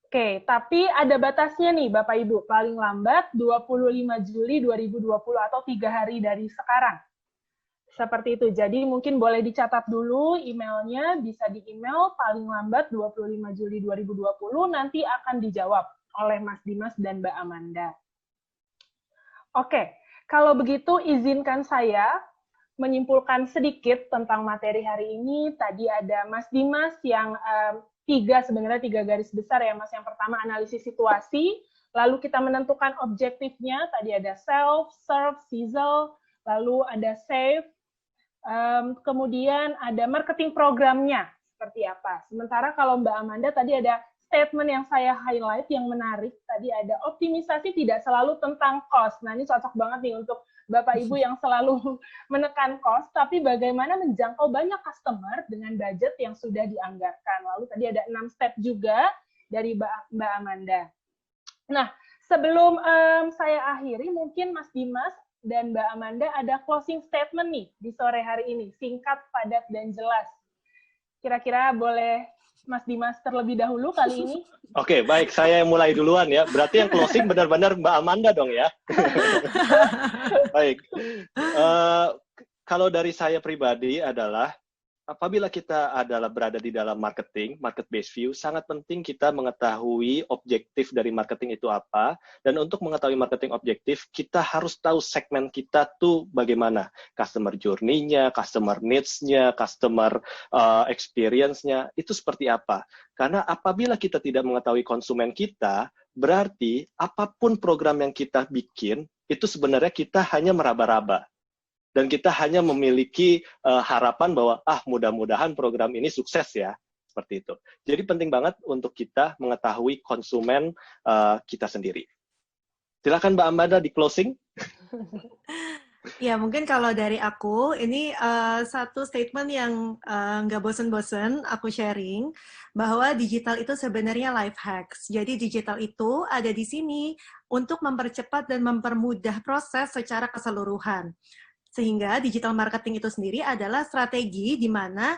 Oke, tapi ada batasnya nih Bapak Ibu, paling lambat 25 Juli 2020 atau 3 hari dari sekarang. Seperti itu, jadi mungkin boleh dicatat dulu emailnya, bisa di email paling lambat 25 Juli 2020, nanti akan dijawab oleh Mas Dimas dan Mbak Amanda. Oke, kalau begitu izinkan saya menyimpulkan sedikit tentang materi hari ini. Tadi ada Mas Dimas yang sebenarnya tiga garis besar ya Mas. Yang pertama analisis situasi, lalu kita menentukan objektifnya, tadi ada self, serve, sizzle, lalu ada save, kemudian ada marketing programnya, seperti apa. Sementara kalau Mbak Amanda tadi ada statement yang saya highlight yang menarik, tadi ada optimisasi tidak selalu tentang cost. Nah ini cocok banget nih untuk Bapak Ibu yang selalu menekan cost, tapi bagaimana menjangkau banyak customer dengan budget yang sudah dianggarkan. Lalu tadi ada 6 step juga dari Mbak Amanda. Nah, sebelum saya akhiri, mungkin Mas Dimas dan Mbak Amanda ada closing statement nih di sore hari ini, singkat, padat, dan jelas. Kira-kira boleh Mas Dimas terlebih dahulu kali ini? Oke, baik. Saya yang mulai duluan ya. Berarti yang closing benar-benar Mbak Amanda dong ya. Baik. Kalau dari saya pribadi adalah, apabila kita adalah berada di dalam marketing, market-based view, sangat penting kita mengetahui objektif dari marketing itu apa, dan untuk mengetahui marketing objektif, kita harus tahu segmen kita tuh bagaimana. Customer journey-nya, customer needs-nya, customer experience-nya, itu seperti apa. Karena apabila kita tidak mengetahui konsumen kita, berarti apapun program yang kita bikin, itu sebenarnya kita hanya meraba-raba. Dan kita hanya memiliki harapan bahwa mudah-mudahan program ini sukses ya, seperti itu. Jadi penting banget untuk kita mengetahui konsumen kita sendiri. Silakan Mbak Amanda di closing. Ya, mungkin kalau dari aku, ini satu statement yang nggak bosen-bosen aku sharing, bahwa digital itu sebenarnya life hacks. Jadi digital itu ada di sini untuk mempercepat dan mempermudah proses secara keseluruhan. Sehingga digital marketing itu sendiri adalah strategi di mana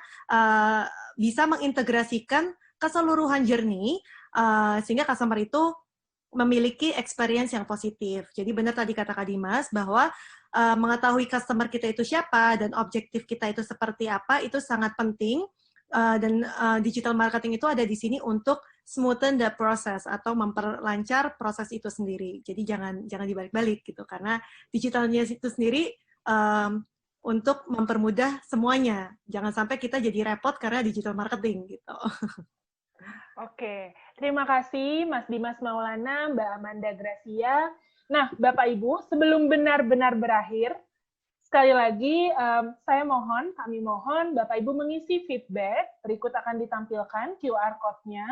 bisa mengintegrasikan keseluruhan journey sehingga customer itu memiliki experience yang positif. Jadi benar tadi kata Kak Dimas bahwa mengetahui customer kita itu siapa dan objektif kita itu seperti apa itu sangat penting dan digital marketing itu ada di sini untuk smoothen the process atau memperlancar proses itu sendiri. Jadi jangan dibalik-balik gitu, karena digitalnya itu sendiri untuk mempermudah semuanya. Jangan sampai kita jadi repot karena digital marketing gitu. Oke, terima kasih Mas Dimas Maulana, Mbak Amanda Gracia. Nah, Bapak Ibu, sebelum benar-benar berakhir, sekali lagi kami mohon Bapak Ibu mengisi feedback. Berikut akan ditampilkan QR code-nya.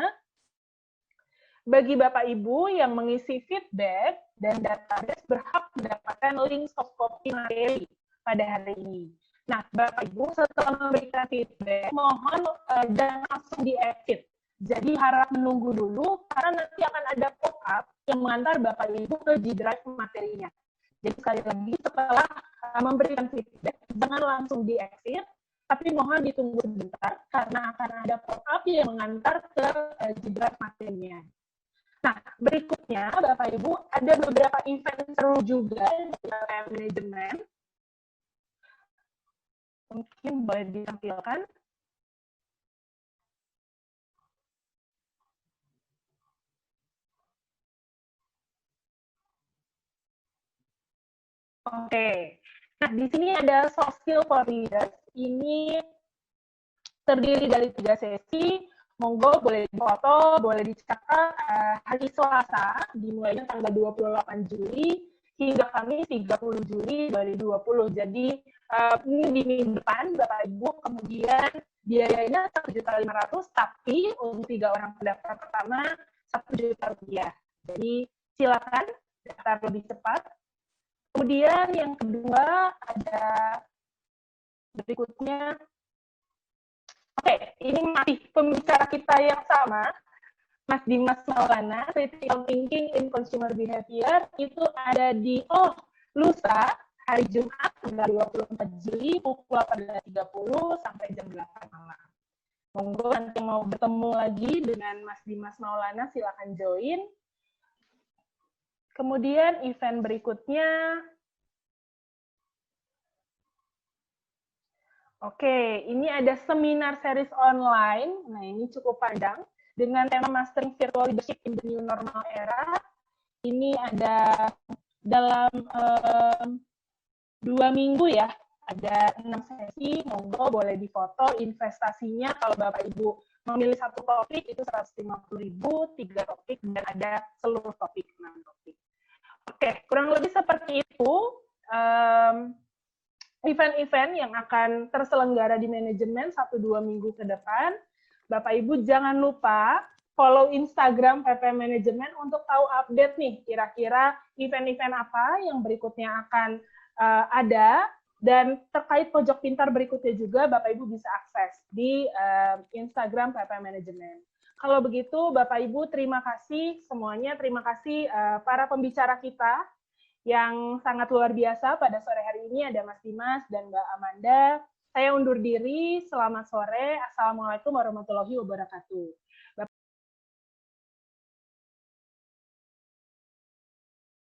Bagi Bapak Ibu yang mengisi feedback dan database berhak mendapatkan link soft copy materi pada hari ini. Nah, Bapak Ibu setelah memberikan feedback, mohon jangan langsung di-edit. Jadi harap menunggu dulu, karena nanti akan ada pop-up yang mengantar Bapak Ibu ke G Drive materinya. Jadi sekali lagi, setelah memberikan feedback, jangan langsung di-exit, tapi mohon ditunggu sebentar, karena akan ada pop-up yang mengantar ke G Drive materinya. Nah, berikutnya, Bapak Ibu, ada beberapa event seru juga di manajemen. Mungkin boleh ditampilkan. Oke, nah di sini ada soft skill for leaders. Ini terdiri dari 3 sesi. Monggo boleh difoto, boleh dicatat hari Selasa, dimulainya tanggal 28 Juli hingga Kamis 30 Juli 2020. Jadi ini di minggu depan, Bapak Ibu, kemudian biayanya Rp1.500.000, tapi untuk 3 orang pendaftar pertama Rp1.000.000. Jadi silakan daftar lebih cepat. Kemudian yang kedua ada berikutnya. Oke, ini masih pembicara kita yang sama, Mas Dimas Maulana, Critical Thinking in Consumer Behavior, itu ada di lusa, hari Jumat, tanggal 24 Juli, pukul 18.30 sampai jam 8 malam. Monggo nanti mau bertemu lagi dengan Mas Dimas Maulana, silakan join. Kemudian event berikutnya, oke, ini ada seminar series online. Nah, ini cukup panjang dengan tema Mastering Virtual Leadership in the New Normal Era. Ini ada dalam 2 minggu ya, ada 6 sesi. Monggo boleh difoto. Investasinya kalau Bapak Ibu memilih satu topik itu 150.000, 3 topik, dan ada seluruh topik, 6 topik. Oke, kurang lebih seperti itu event-event yang akan terselenggara di manajemen 1-2 minggu ke depan. Bapak Ibu jangan lupa follow Instagram PP Manajemen untuk tahu update nih, kira-kira event-event apa yang berikutnya akan ada, dan terkait pojok pintar berikutnya juga Bapak Ibu bisa akses di Instagram PP Manajemen. Kalau begitu, Bapak Ibu, terima kasih semuanya. Terima kasih para pembicara kita yang sangat luar biasa pada sore hari ini. Ada Mas Dimas dan Mbak Amanda. Saya undur diri. Selamat sore. Assalamualaikum warahmatullahi wabarakatuh.